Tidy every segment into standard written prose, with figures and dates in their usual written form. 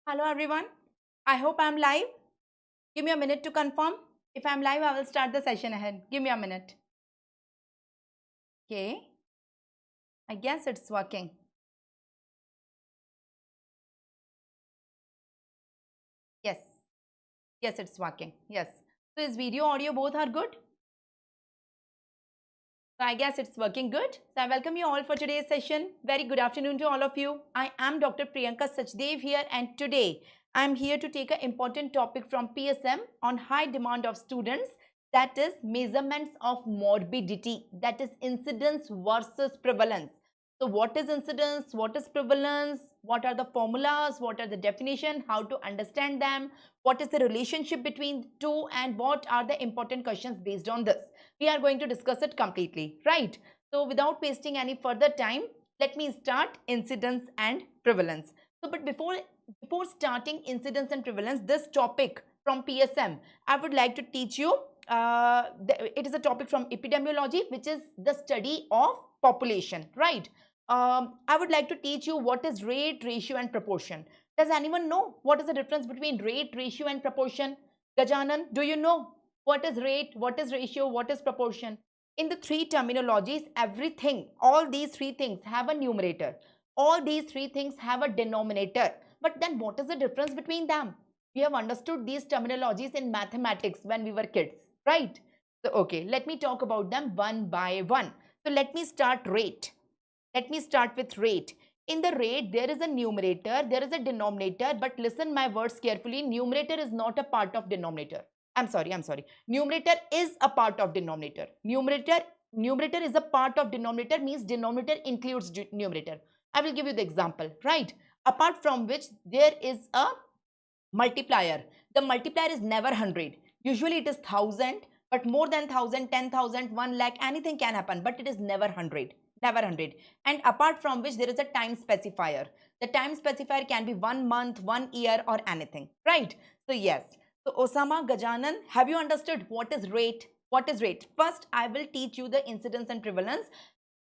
Hello everyone. I hope I'm live. Give me a minute to confirm. If I'm live, I will start the session ahead. Give me a minute. Okay. I guess it's working. Yes. Yes, it's working. Yes. So is video, audio both are good? So I guess it's working good. So I welcome you all for today's session. Very good afternoon to all of you. I am Dr. Priyanka Sachdev here, and today I'm here to take an important topic from PSM on high demand of students, that is measurements of morbidity, that is incidence versus prevalence. So what is incidence, what is prevalence, what are the formulas, what are the definition, how to understand them, what is the relationship between the two, and what are the important questions based on this. We are going to discuss it completely, right? So without wasting any further time, let me start incidence and prevalence. So but before starting incidence and prevalence, this topic from PSM, I would like to teach you. It is a topic from epidemiology, which is the study of population, right? I would like to teach you what is rate, ratio, and proportion. Does anyone know what is the difference between rate, ratio, and proportion? Gajanan, do you know what is rate, what is ratio, what is proportion? In the three terminologies, everything, all these three things have a numerator. All these three things have a denominator. But then what is the difference between them? We have understood these terminologies in mathematics when we were kids, right? So, okay, let me talk about them one by one. So, let me start rate. Let me start with rate. In the rate, there is a numerator, there is a denominator, but listen my words carefully. Numerator is not a part of denominator. I'm sorry. Numerator is a part of denominator. Numerator is a part of denominator, means denominator includes numerator. I will give you the example, right? Apart from which there is a multiplier. The multiplier is never 100. Usually it is 1000, but more than 1000, 10,000, 1 lakh, anything can happen, but it is never 100. Never 100. And apart from which there is a time specifier. The time specifier can be 1 month, 1 year, or anything, right? So yes. So Osama, Gajanan, have you understood what is rate? What is rate? First, I will teach you the incidence and prevalence,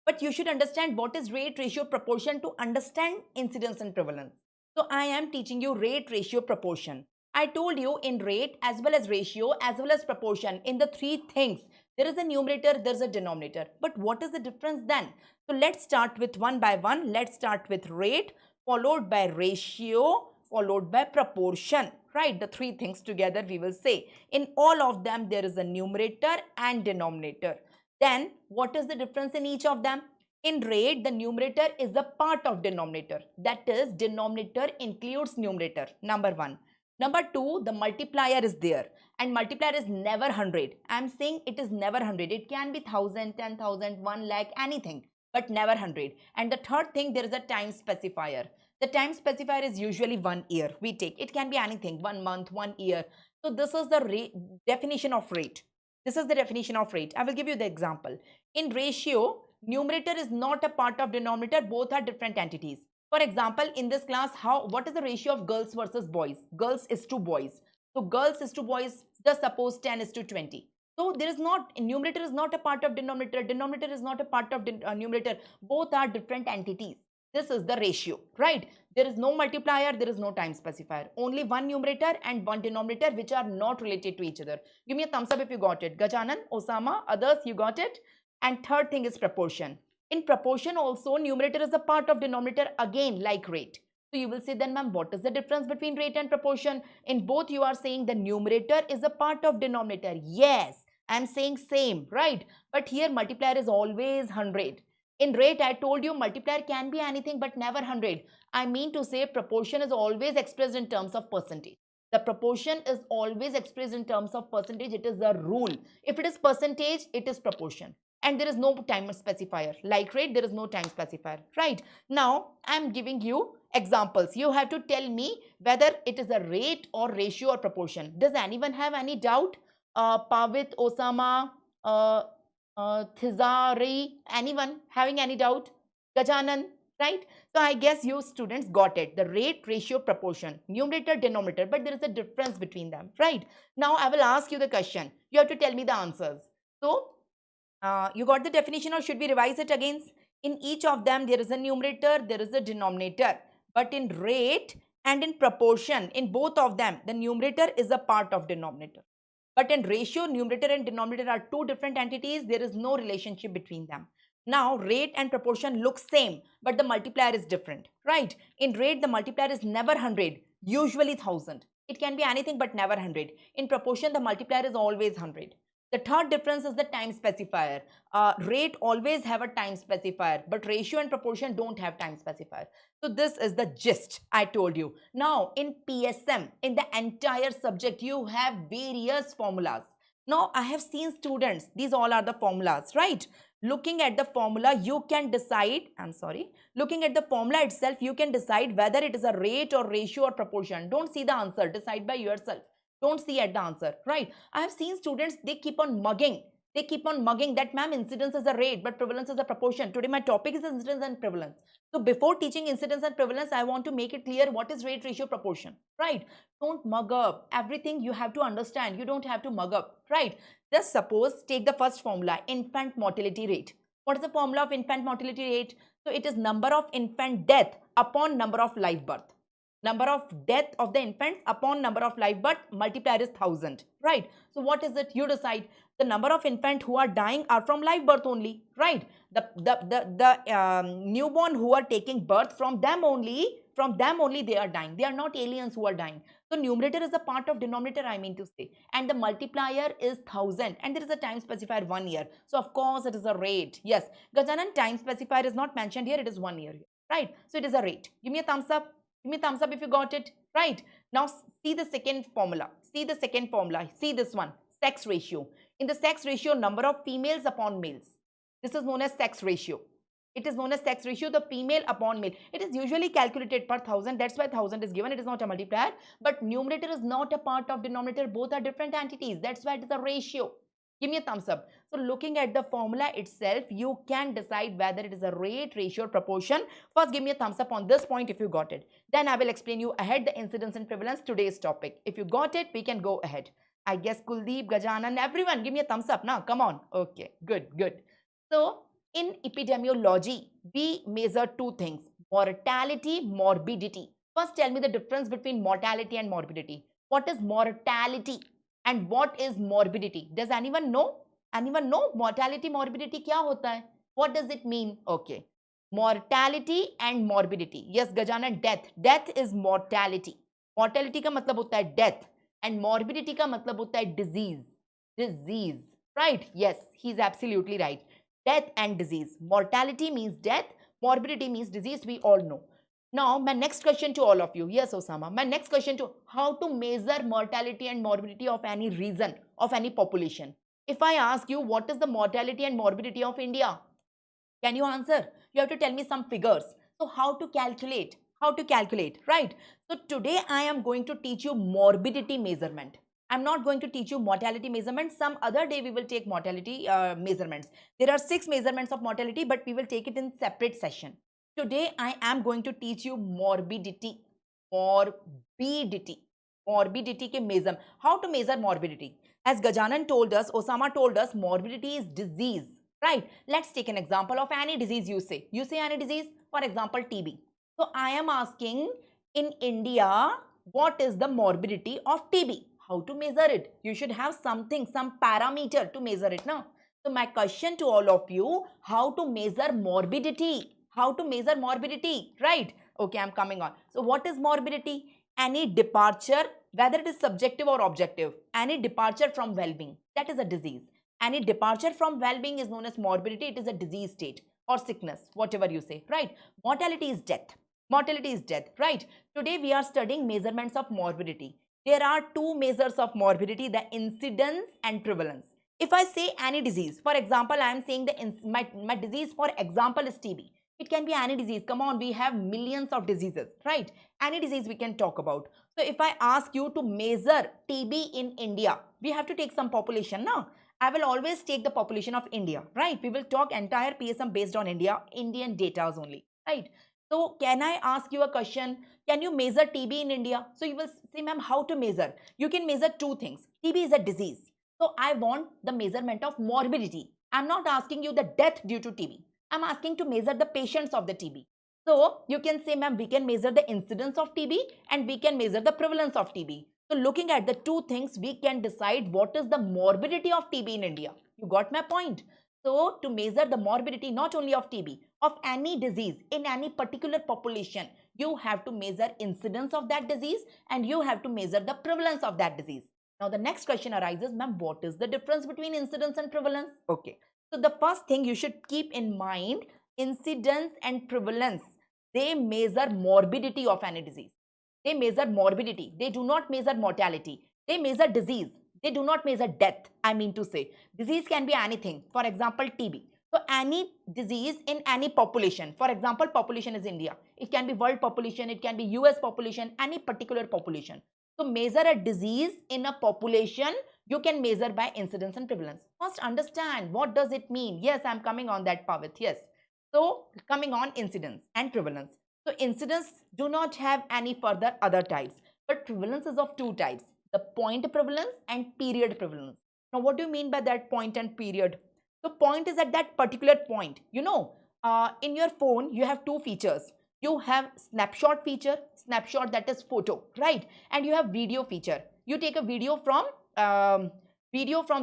but you should understand what is rate, ratio, proportion to understand incidence and prevalence. So I am teaching you rate, ratio, proportion. I told you in rate as well as ratio as well as proportion, in the three things, there is a numerator, there is a denominator. But what is the difference then? So let's start with one by one. Let's start with rate, followed by ratio, followed by proportion. Right, the three things together we will say. In all of them, there is a numerator and denominator. Then what is the difference in each of them? In rate, the numerator is a part of denominator. That is, denominator includes numerator, number one. Number two, the multiplier is there, and multiplier is never 100. I am saying it is never 100. It can be 1000, 10,000, 1 lakh, anything, but never 100. And the third thing, there is a time specifier. The time specifier is usually 1 year. We take, it can be anything, 1 month, 1 year. So this is the definition of rate. This is the definition of rate. I will give you the example. In ratio, numerator is not a part of denominator. Both are different entities. For example, in this class, what is the ratio of girls versus boys? Girls is to boys. So girls is to boys, just suppose 10 is to 20. So there is not, numerator is not a part of denominator. Denominator is not a part of numerator. Both are different entities. This is the ratio, right? There is no multiplier, there is no time specifier. Only one numerator and one denominator which are not related to each other. Give me a thumbs up if you got it. Gajanan, Osama, others, you got it? And third thing is proportion. In proportion also, numerator is a part of denominator, again like rate. So you will say then, ma'am, what is the difference between rate and proportion? In both you are saying the numerator is a part of denominator. Yes, I am saying same, right? But here multiplier is always 100. In rate, I told you multiplier can be anything but never 100. I mean to say proportion is always expressed in terms of percentage. The proportion is always expressed in terms of percentage. It is a rule. If it is percentage, it is proportion. And there is no time specifier. Like rate, there is no time specifier. Right. Now, I am giving you examples. You have to tell me whether it is a rate or ratio or proportion. Does anyone have any doubt? Pavit, Osama, Thizari, anyone having any doubt? Gajanan, right? So I guess you students got it. The rate, ratio, proportion, numerator, denominator, but there is a difference between them, right? Now I will ask you the question. You have to tell me the answers. So you got the definition, or should we revise it again? In each of them, there is a numerator, there is a denominator. But in rate, And in proportion, in both of them, the numerator is a part of denominator. But in ratio, numerator and denominator are two different entities. There is no relationship between them. Now, rate and proportion look same, but the multiplier is different, right? In rate, the multiplier is never 100, usually 1000. It can be anything but never 100. In proportion, the multiplier is always 100. The third difference is the time specifier. Rate always have a time specifier, but ratio and proportion don't have time specifier. So this is the gist I told you. Now in PSM, in the entire subject, you have various formulas. Now I have seen students, these all are the formulas, right? Looking at the formula, you can decide, looking at the formula itself, you can decide whether it is a rate or ratio or proportion. Don't see the answer, decide by yourself. Don't see at the answer, right? I have seen students, they keep on mugging. They keep on mugging that, ma'am, incidence is a rate, but prevalence is a proportion. Today, my topic is incidence and prevalence. So before teaching incidence and prevalence, I want to make it clear what is rate, ratio, proportion, right? Don't mug up. Everything you have to understand. You don't have to mug up, right? Just suppose, take the first formula, infant mortality rate. What is the formula of infant mortality rate? So it is number of infant death upon number of live birth. Number of death of the infants upon number of live birth, multiplier is 1000, right? So what is it? You decide. The number of infants who are dying are from live birth only, right? The newborn who are taking birth, from them only they are dying. They are not aliens who are dying. So numerator is a part of denominator, I mean to say, and the multiplier is 1000, and there is a time specifier 1 year. So of course it is a rate. Yes, Gajanan, time specifier is not mentioned here. It is 1 year, right? So it is a rate. Give me a thumbs up. Give me a thumbs up if you got it, right? Now see the second formula. See the second formula. See this one, sex ratio. In the sex ratio, number of females upon males. This is known as sex ratio. It is known as sex ratio, the female upon male. It is usually calculated per 1000. That's why 1000 is given. It is not a multiplier. But numerator is not a part of denominator. Both are different entities. That's why it is a ratio. Give me a thumbs up. So looking at the formula itself, you can decide whether it is a rate, ratio, or proportion. First, give me a thumbs up on this point if you got it. Then I will explain you ahead the incidence and prevalence, today's topic. If you got it, we can go ahead. I guess Kuldeep, Gajanan, everyone, give me a thumbs up now. Come on. Okay, good, good. So in epidemiology, we measure two things, mortality, morbidity. First, tell me the difference between mortality and morbidity. What is mortality and what is morbidity? Does anyone know? Anyone know mortality, morbidity kya hota hai? What does it mean? Okay. Mortality and morbidity. Yes, Gajanan, death. Death is mortality. Mortality ka matlab hota hai death. And morbidity ka matlab hota hai disease. Disease. Right? Yes, he's absolutely right. Death and disease. Mortality means death. Morbidity means disease. We all know. Now, my next question to all of you. Yes, Osama. My next question to how to measure mortality and morbidity of any region, of any population. If I ask you what is the mortality and morbidity of India, can you answer? You have to tell me some figures. So how to calculate? How to calculate, right? So today I am going to teach you morbidity measurement. I'm not going to teach you mortality measurement. Some other day we will take mortality measurements. There are 6 measurements of mortality, but we will take it in separate session. Today I am going to teach you morbidity. Morbidity. Morbidity ke measure. How to measure morbidity? As Gajanan told us, Osama told us, morbidity is disease. Right? Let's take an example of any disease you say. You say any disease, for example, TB. So I am asking, in India, what is the morbidity of TB? How to measure it? You should have something, some parameter to measure it now. So my question to all of you, how to measure morbidity? How to measure morbidity? Right? Okay, I'm coming on. So what is morbidity? Any departure, whether it is subjective or objective, any departure from well-being, that is a disease. Any departure from well-being is known as morbidity. It is a disease state or sickness, whatever you say, right? Mortality is death. Mortality is death, right? Today we are studying measurements of morbidity. There are 2 measures of morbidity, the incidence and prevalence. If I say any disease, for example, I am saying my disease, for example, is TB. It can be any disease. Come on, we have millions of diseases, right? Any disease we can talk about. So if I ask you to measure TB in India, we have to take some population now. I will always take the population of India, right? We will talk entire PSM based on India, Indian data only, right? So can I ask you a question? Can you measure TB in India? So you will say, ma'am, how to measure? You can measure 2 things. TB is a disease. So I want the measurement of morbidity. I'm not asking you the death due to TB. I'm asking to measure the patients of the TB. So you can say, ma'am, we can measure the incidence of TB and we can measure the prevalence of TB. So looking at the two things, we can decide what is the morbidity of TB in India. You got my point? So to measure the morbidity not only of TB, of any disease in any particular population, you have to measure incidence of that disease and you have to measure the prevalence of that disease. Now the next question arises, ma'am, what is the difference between incidence and prevalence? Okay. So the first thing you should keep in mind, incidence and prevalence, they measure morbidity of any disease. They measure morbidity. They do not measure mortality. They measure disease. They do not measure death. I mean to say, disease can be anything. For example, TB. So any disease in any population, for example, population is India. It can be world population, it can be US population, any particular population. So measure a disease in a population, you can measure by incidence and prevalence. First understand what does it mean. Yes, I'm coming on that, Pavit. Yes. So coming on incidence and prevalence. So incidence do not have any further other types, but prevalence is of two types, the point prevalence and period prevalence. Now what do you mean by that point and period? So point is at that particular point. You know, in your phone you have two features. You have snapshot feature, snapshot that is photo, right? And you have video feature. You take a video from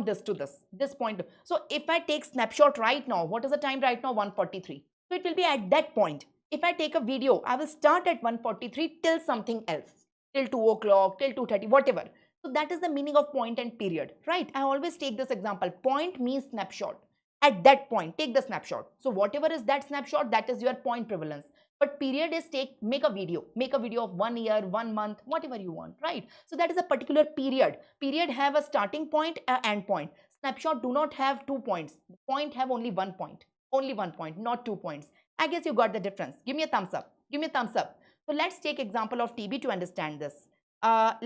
this to this point. So if I take snapshot right now, what is the time right now? 1:43. So it will be at that point. If I take a video, I will start at 1:43 till something else, till 2 o'clock, till 2:30, whatever. So that is the meaning of point and period, right? I always take this example. Point means snapshot. At that point, take the snapshot. So whatever is that snapshot, that is your point prevalence. But period is make a video of 1 year, 1 month, whatever you want, right? So that is a particular period. Period have a starting point, end point. Snapshot do not have 2 points. Point have only 1 point. Only 1 point, not 2 points. I guess you got the difference. Give me a thumbs up. Give me a thumbs up. So let's take example of TB to understand this.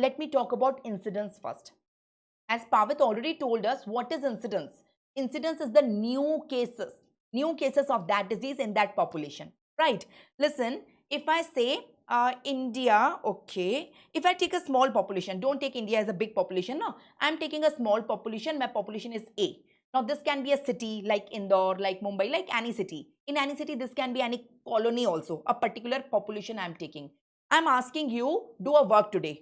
Let me talk about incidence first. As Pavit already told us, what is incidence? Incidence is the new cases of that disease in that population, right? Listen, if I say India, okay, if I take a small population, don't take India as a big population, no. I'm taking a small population, my population is A. Now this can be a city like Indore, like Mumbai, like any city. In any city, this can be any colony also, a particular population I'm taking. I'm asking you, do a work today.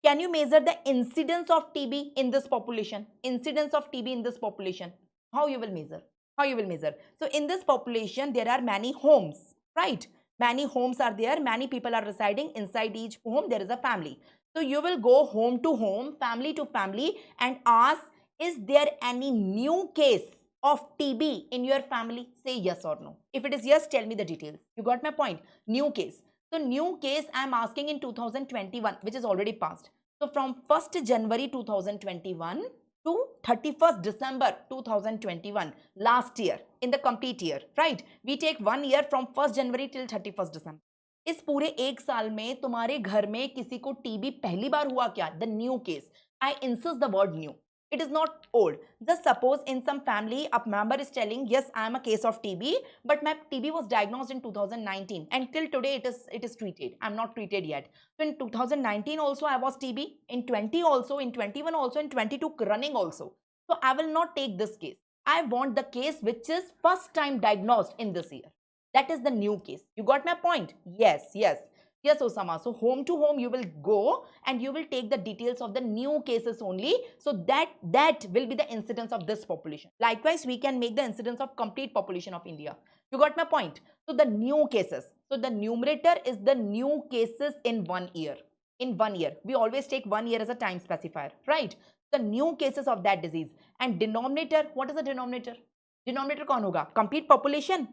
Can you measure the incidence of TB in this population? Incidence of TB in this population. How you will measure? How you will measure? So in this population, there are many homes, right? Many homes are there. Many people are residing inside each home. There is a family. So you will go home to home, family to family and ask, is there any new case of TB in your family? Say yes or no. If it is yes, tell me the details. You got my point? New case. So new case I am asking in 2021, which is already passed. So from 1st January 2021 to 31st December 2021, last year, in the complete year, right? We take 1 year from 1st January till 31st December. इस पूरे एक साल में तुम्हारे घर में किसी को टीबी पहली बार हुआ क्या? The new case. I insist the word new. It is not old. Just suppose in some family, a member is telling, yes, I am a case of TB, but my TB was diagnosed in 2019 and till today it is treated. I am not treated yet. So in 2019 also I was TB, in 20 also, in 21 also, in 22 running also. So I will not take this case. I want the case which is first time diagnosed in this year. That is the new case. You got my point? Yes, yes. Yes, Osama. So home to home you will go and you will take the details of the new cases only. So that will be the incidence of this population. Likewise, we can make the incidence of complete population of India. You got my point? So the new cases. So the numerator is the new cases in 1 year. In 1 year. We always take 1 year as a time specifier, right? The new cases of that disease. And denominator, what is the denominator? Denominator kaun hoga? Complete population.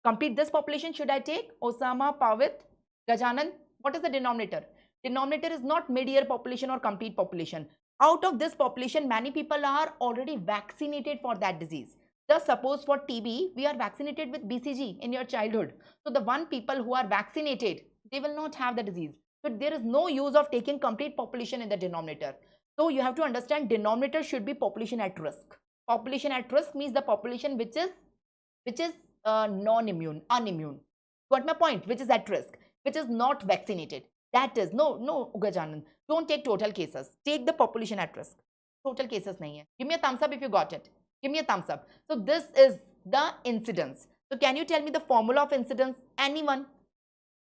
Complete this population should I take? Osama, Pavit, Gajanan, what is the denominator? Denominator is not mid-year population or complete population. Out of this population, many people are already vaccinated for that disease. Just suppose for TB, we are vaccinated with BCG in your childhood. So the one people who are vaccinated, they will not have the disease. So there is no use of taking complete population in the denominator. So you have to understand denominator should be population at risk. Population at risk means the population which is non-immune, unimmune. Got my point? Which is at risk, which is not vaccinated. That is, no, Gajanan, don't take total cases. Take the population at risk. Total cases nahi hai. Give me a thumbs up if you got it. Give me a thumbs up. So this is the incidence. So can you tell me the formula of incidence? Anyone?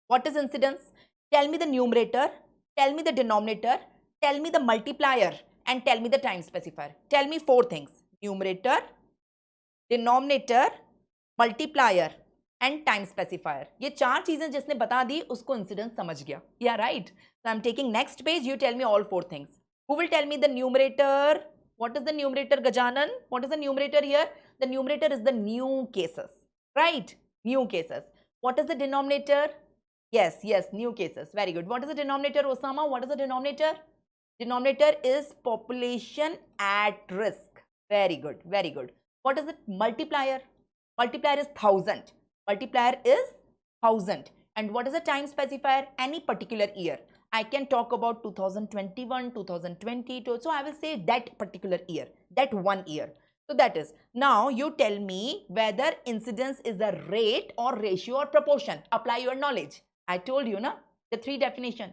What is incidence? Tell me the numerator, tell me the denominator, tell me the multiplier, and tell me the time specifier. Tell me 4 things. Numerator, denominator, multiplier and time specifier. ये 4 चीजें जिसने बता दी उसको incidence समझ गया. Yeah, right. So I'm taking next page. You tell me all 4 things. Who will tell me the numerator? What is the numerator, Gajanan? What is the numerator here? The numerator is the new cases, right? New cases. What is the denominator? Yes, yes, new cases. Very good. What is the denominator, Osama? What is the denominator? Denominator is population at risk. Very good, very good. What is the multiplier? Multiplier is 1000. Multiplier is 1000. And what is the time specifier? Any particular year. I can talk about 2021, 2022. So I will say that particular year, that 1 year. So that is, now you tell me whether incidence is a rate or ratio or proportion. Apply your knowledge. I told you, na, the 3 definition.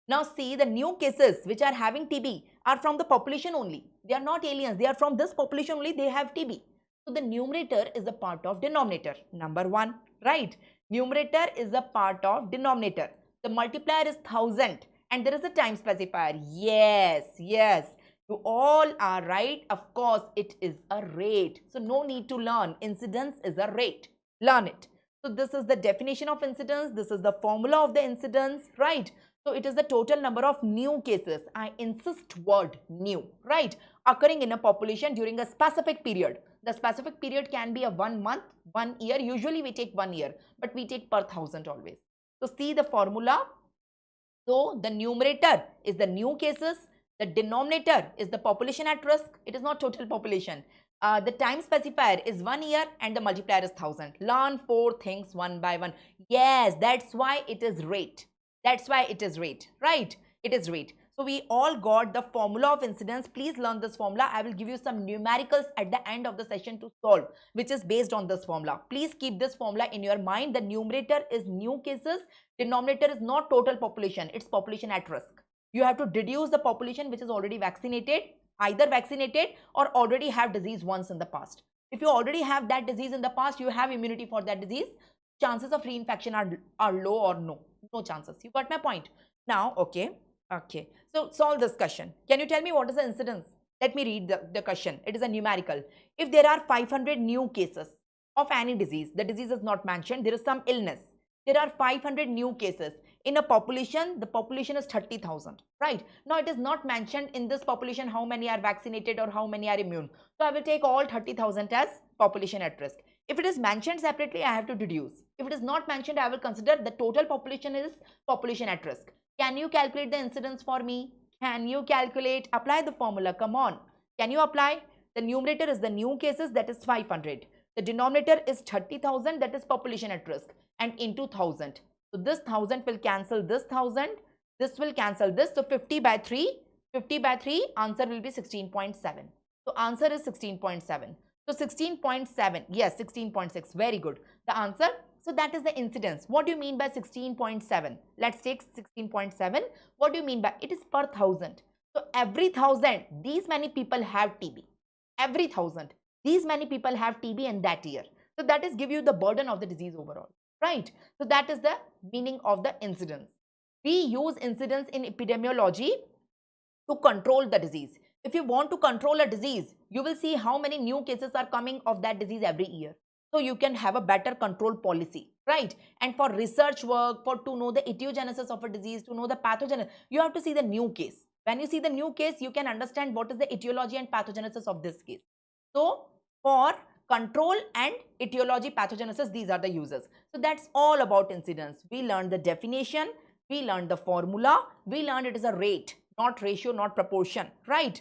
Now see, the new cases which are having TB are from the population only. They are not aliens. They are from this population only. They have TB. So the numerator is a part of denominator. Number 1, right? Numerator is a part of denominator. The multiplier is 1000 and there is a time specifier. Yes, yes. You all are right. Of course, it is a rate. So no need to learn. Incidence is a rate. Learn it. So this is the definition of incidence. This is the formula of the incidence, right? So it is the total number of new cases. I insist word new, right? Occurring in a population during a specific period. The specific period can be a 1 month, 1 year. Usually we take 1 year, but we take per 1000 always. So see the formula. So the numerator is the new cases. The denominator is the population at risk. It is not total population. The time specifier is 1 year and the multiplier is 1000. Learn 4 things one by one. Yes, that's why it is rate. That's why it is rate, right? It is rate. So we all got the formula of incidence. Please learn this formula. I will give you some numericals at the end of the session to solve, which is based on this formula. Please keep this formula in your mind. The numerator is new cases. Denominator is not total population. It's population at risk. You have to deduce the population which is already vaccinated, either vaccinated or already have disease once in the past. If you already have that disease in the past, you have immunity for that disease. Chances of reinfection are low or no chances. You got my point? Now, okay. So solve this question. Can you tell me what is the incidence? Let me read the question. It is a numerical. If there are 500 new cases of any disease, the disease is not mentioned, there is some illness. There are 500 new cases. In a population, the population is 30,000, right? Now, it is not mentioned in this population how many are vaccinated or how many are immune. So, I will take all 30,000 as population at risk. If it is mentioned separately, I have to deduce. If it is not mentioned, I will consider the total population is population at risk. Can you calculate the incidence for me? Can you calculate? Apply the formula. Come on. Can you apply? The numerator is the new cases, that is 500. The denominator is 30,000, that is population at risk, and into 1000. So this 1000 will cancel this 1000. This will cancel this. So 50 by 3. 50 by 3, answer will be 16.7. So answer is 16.7. So 16.7. Yes, 16.6. Very good. The answer. So that is the incidence. What do you mean by 16.7? Let's take 16.7. What do you mean by? It is per 1000. So every 1000, these many people have TB. Every 1000. These many people have TB in that year. So that is give you the burden of the disease overall, right? So that is the meaning of the incidence. We use incidence in epidemiology to control the disease. If you want to control a disease, you will see how many new cases are coming of that disease every year. So you can have a better control policy, right? And for research work, for to know the etiogenesis of a disease, to know the pathogenesis, you have to see the new case. When you see the new case, you can understand what is the etiology and pathogenesis of this case. So for control and etiology, pathogenesis, these are the uses. So that's all about incidence. We learned the definition, we learned the formula, we learned it is a rate, not ratio, not proportion, right?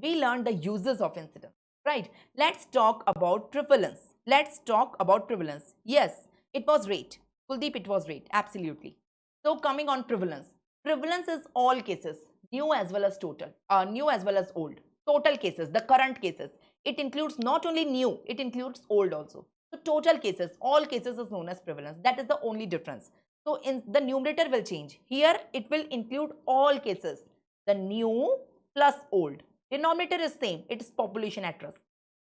We learned the uses of incidence, right? Let's talk about prevalence. Let's talk about prevalence. Yes, it was rate. Kuldeep, it was rate. Absolutely. So coming on prevalence. Prevalence is all cases, new as well as total, new as well as old. Total cases, the current cases. It includes not only new, it includes old also. So total cases, all cases is known as prevalence. That is the only difference. So in the numerator will change. Here it will include all cases, the new plus old. Denominator is same, it is population at risk.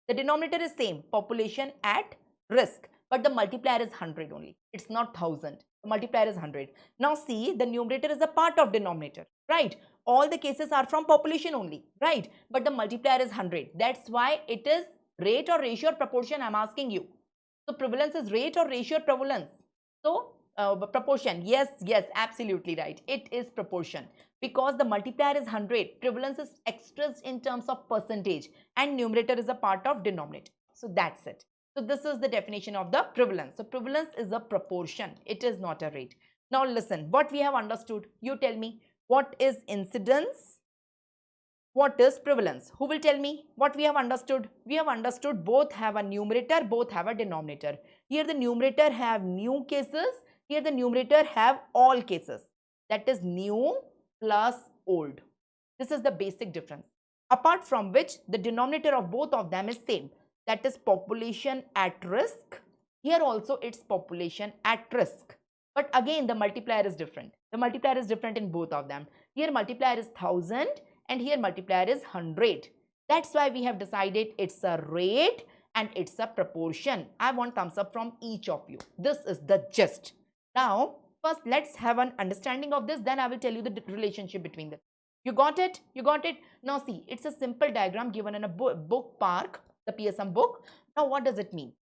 The denominator is same, population at risk, but the multiplier is 100 only. It's not 1000. The multiplier is 100. Now see, the numerator is a part of denominator, right? All the cases are from population only, right? But the multiplier is 100. That's why it is rate or ratio or proportion, I'm asking you. So prevalence is rate or ratio or prevalence. So proportion, yes, absolutely right. It is proportion because the multiplier is 100. Prevalence is expressed in terms of percentage and numerator is a part of denominator. So that's it. So this is the definition of the prevalence. So prevalence is a proportion. It is not a rate. Now listen, what we have understood. You tell me, what is incidence? What is prevalence? Who will tell me what we have understood? We have understood both have a numerator, both have a denominator. Here the numerator have new cases. Here the numerator have all cases. That is new plus old. This is the basic difference. Apart from which the denominator of both of them is same. That is population at risk. Here also it's population at risk. But again the multiplier is different. The multiplier is different in both of them. Here multiplier is 1000 and here multiplier is 100. That's why we have decided it's a rate and it's a proportion. I want thumbs up from each of you. This is the gist. Now, first let's have an understanding of this, then I will tell you the relationship between them. You got it? You got it? Now see, it's a simple diagram given in a book park, the PSM book. Now what does it mean?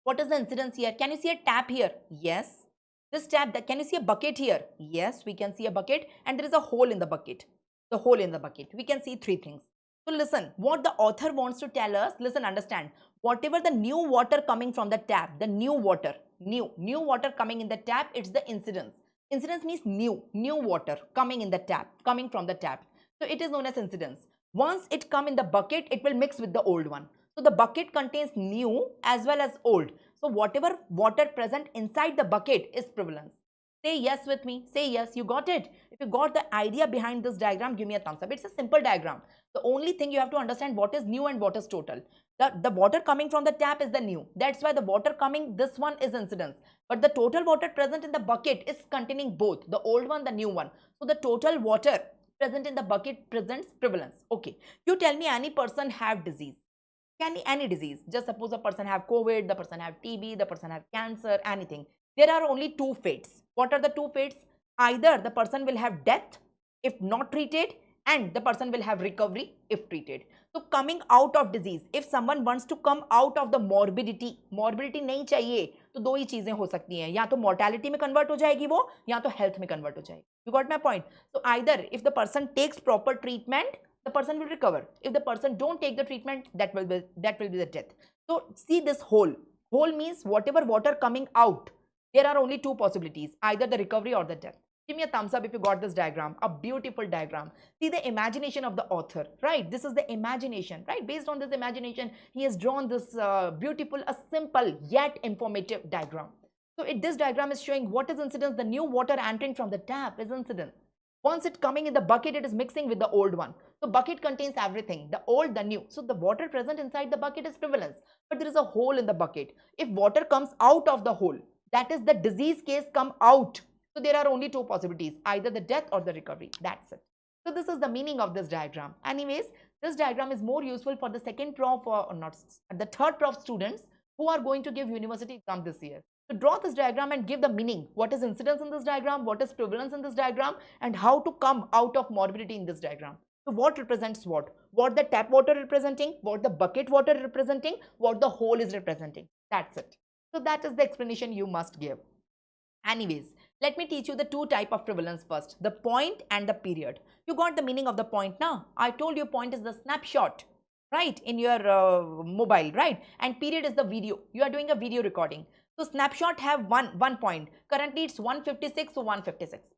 What is the incidence here? Can you see a tap here? Yes. This tap, can you see a bucket here? Yes, we can see a bucket and there is a hole in the bucket. The hole in the bucket. We can see three things. So listen, what the author wants to tell us, listen, understand. Whatever the new water coming from the tap, the new water, new water coming in the tap, it's the incidence. Incidence means new water coming in the tap, coming from the tap. So it is known as incidence. Once it come in the bucket, it will mix with the old one. So the bucket contains new as well as old. So whatever water present inside the bucket is prevalence. Say yes with me. Say yes. You got it. If you got the idea behind this diagram, give me a thumbs up. It's a simple diagram. The only thing you have to understand what is new and what is total. The water coming from the tap is the new. That's why the water coming, this one is incidence. But the total water present in the bucket is containing both, the old one, the new one. So the total water present in the bucket presents prevalence. Okay. You tell me any person have disease. Any disease. Just suppose a person have COVID, the person have TB, the person have cancer, anything. There are only two fates. What are the two fates? Either the person will have death if not treated and the person will have recovery if treated. So coming out of disease, if someone wants to come out of the morbidity नहीं चाहिए तो दो ही चीजें हो सकती हैं, या तो mortality में convert हो जाएगी वो, या तो health में convert हो जाएगी. You got my point? So either if the person takes proper treatment, the person will recover. If the person don't take the treatment, that will be the death. So see this hole. Hole means whatever water coming out. There are only two possibilities, either the recovery or the death. Give me a thumbs up if you got this diagram, a beautiful diagram. See the imagination of the author, right? This is the imagination, right? Based on this imagination, he has drawn this beautiful, a simple yet informative diagram. So this diagram is showing what is incidence. The new water entering from the tap is incidence. Once it coming in the bucket, it is mixing with the old one. So bucket contains everything, the old, the new. So the water present inside the bucket is prevalence. But there is a hole in the bucket. If water comes out of the hole, that is the disease case come out. So there are only two possibilities, either the death or the recovery. That's it. So this is the meaning of this diagram. Anyways, this diagram is more useful for the second prof or not the third prof students who are going to give university exam this year. So draw this diagram and give the meaning. What is incidence in this diagram? What is prevalence in this diagram? And how to come out of morbidity in this diagram. So what represents what? What the tap water representing? What the bucket water representing? What the hole is representing? That's it. So that is the explanation you must give. Anyways, let me teach you the two type of prevalence first, the point and the period. You got the meaning of the point now. I told you point is the snapshot, right, in your mobile, right? And period is the video. You are doing a video recording. So snapshot have one point. Currently it's 156 to 156.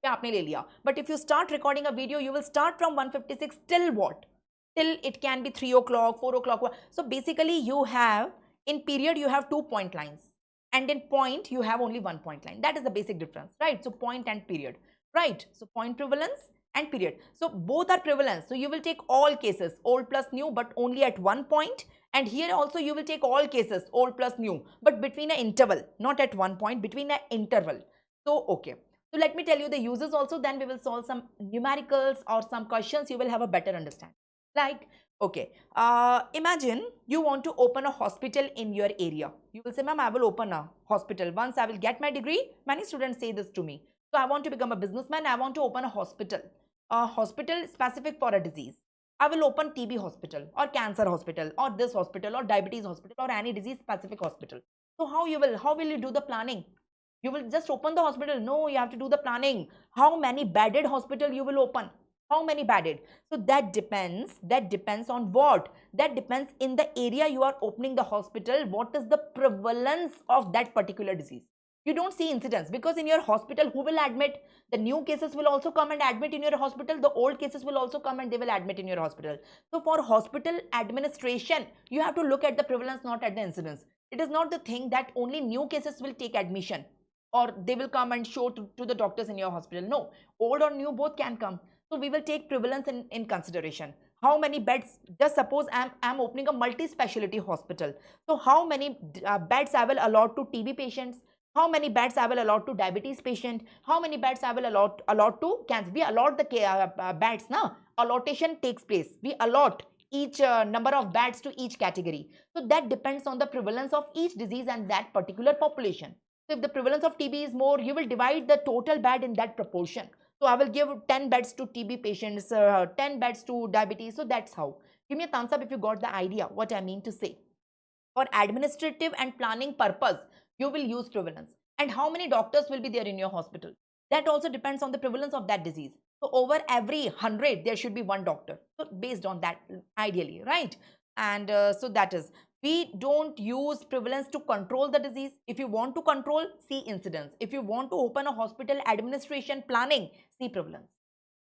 But if you start recording a video, you will start from 156 till what? Till it can be 3 o'clock, 4 o'clock. So basically you have, in period you have 2 point lines. And in point, you have only 1 point line. That is the basic difference, right? So point and period, right? So point prevalence and period. So both are prevalence. So you will take all cases, old plus new, but only at 1 point. And here also you will take all cases, old plus new, but between an interval, not at 1 point, between an interval. So, okay. So let me tell you the uses also, then we will solve some numericals or some questions. You will have a better understanding. Like, okay, imagine you want to open a hospital in your area. You will say, ma'am, I will open a hospital. Once I will get my degree, many students say this to me. So I want to become a businessman. I want to open a hospital specific for a disease. I will open TB hospital or cancer hospital or this hospital or diabetes hospital or any disease specific hospital. So how will you do the planning? You will just open the hospital? No, you have to do the planning. How many bedded hospital you will open? How many bedded? So that depends on what? That depends in the area you are opening the hospital. What is the prevalence of that particular disease? You don't see incidence, because in your hospital, who will admit? The new cases will also come and admit in your hospital. The old cases will also come and they will admit in your hospital. So for hospital administration, you have to look at the prevalence, not at the incidence. It is not the thing that only new cases will take admission or they will come and show to the doctors in your hospital. No, old or new both can come. So we will take prevalence in consideration. How many beds? Just suppose I'm opening a multi-specialty hospital. So how many beds I will allot to TB patients? How many beds I will allot to diabetes patient? How many beds I will allot to cancer? We allot the beds, na? Allotation takes place. We allot each number of beds to each category. So that depends on the prevalence of each disease and that particular population. So if the prevalence of TB is more, you will divide the total bed in that proportion. So I will give 10 beds to TB patients, 10 beds to diabetes. So that's how. Give me a thumbs up if you got the idea what I mean to say. For administrative and planning purpose, you will use prevalence. And how many doctors will be there in your hospital? That also depends on the prevalence of that disease. So over every 100, there should be one doctor. So based on that, ideally, right? And so that is, we don't use prevalence to control the disease. If you want to control, see incidence. If you want to open a hospital administration planning, see prevalence.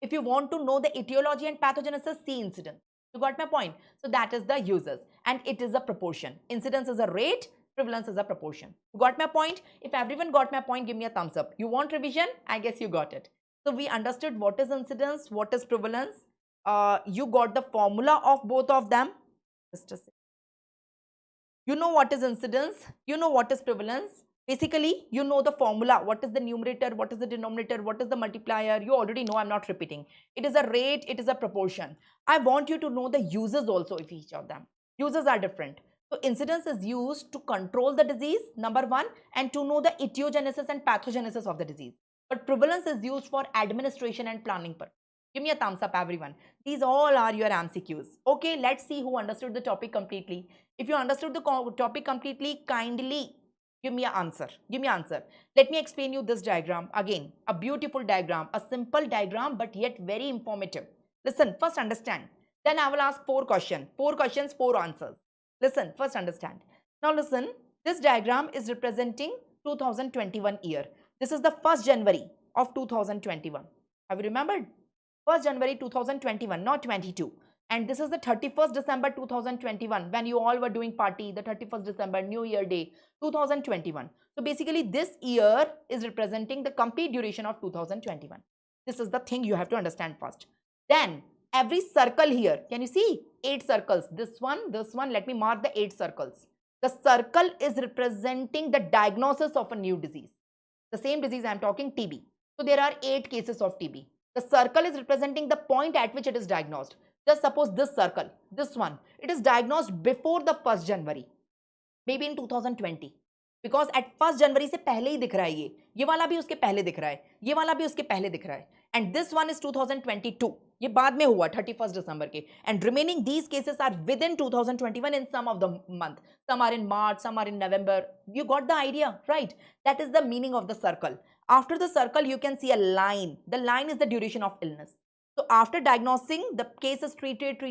If you want to know the etiology and pathogenesis, see incidence. You got my point? So that is the uses, and it is a proportion. Incidence is a rate, prevalence is a proportion. You got my point? If everyone got my point, give me a thumbs up. You want revision? I guess you got it. So we understood what is incidence, what is prevalence. You got the formula of both of them. Just a second. You know what is incidence, you know what is prevalence. Basically, you know the formula. What is the numerator, what is the denominator, what is the multiplier? You already know, I'm not repeating. It is a rate, it is a proportion. I want you to know the uses also of each of them. Uses are different. So incidence is used to control the disease, number one, and to know the etiogenesis and pathogenesis of the disease. But prevalence is used for administration and planning purpose. Give me a thumbs up, everyone. These all are your MCQs. Okay, let's see who understood the topic completely. If you understood the topic completely, kindly give me an answer. Give me an answer. Let me explain you this diagram. Again, a beautiful diagram, a simple diagram, but yet very informative. Listen, first understand. Then I will ask 4 questions. 4 questions, 4 answers. Listen, first understand. Now listen, this diagram is representing 2021 year. This is the 1st January of 2021. Have you remembered? 1st January 2021, not 22. And this is the 31st December 2021, when you all were doing party, the 31st December, New Year Day, 2021. So basically this year is representing the complete duration of 2021. This is the thing you have to understand first. Then every circle here, can you see 8 circles? This one, let me mark the 8 circles. The circle is representing the diagnosis of a new disease. The same disease I am talking, TB. So there are 8 cases of TB. The circle is representing the point at which it is diagnosed. Just suppose this circle, this one, it is diagnosed before the 1st January, maybe in 2020. Because at 1st January से पहले ही दिख रहा है ये वाला भी उसके पहले दिख रहा है, ये वाला भी उसके पहले दिख रहा है. And this one is 2022. ये बाद में हुआ 31st December के. And remaining these cases are within 2021 in some of the month. Some are in March, some are in November. You got the idea, right? That is the meaning of the circle. After the circle, you can see a line. The line is the duration of illness. So after diagnosing, the case is treated,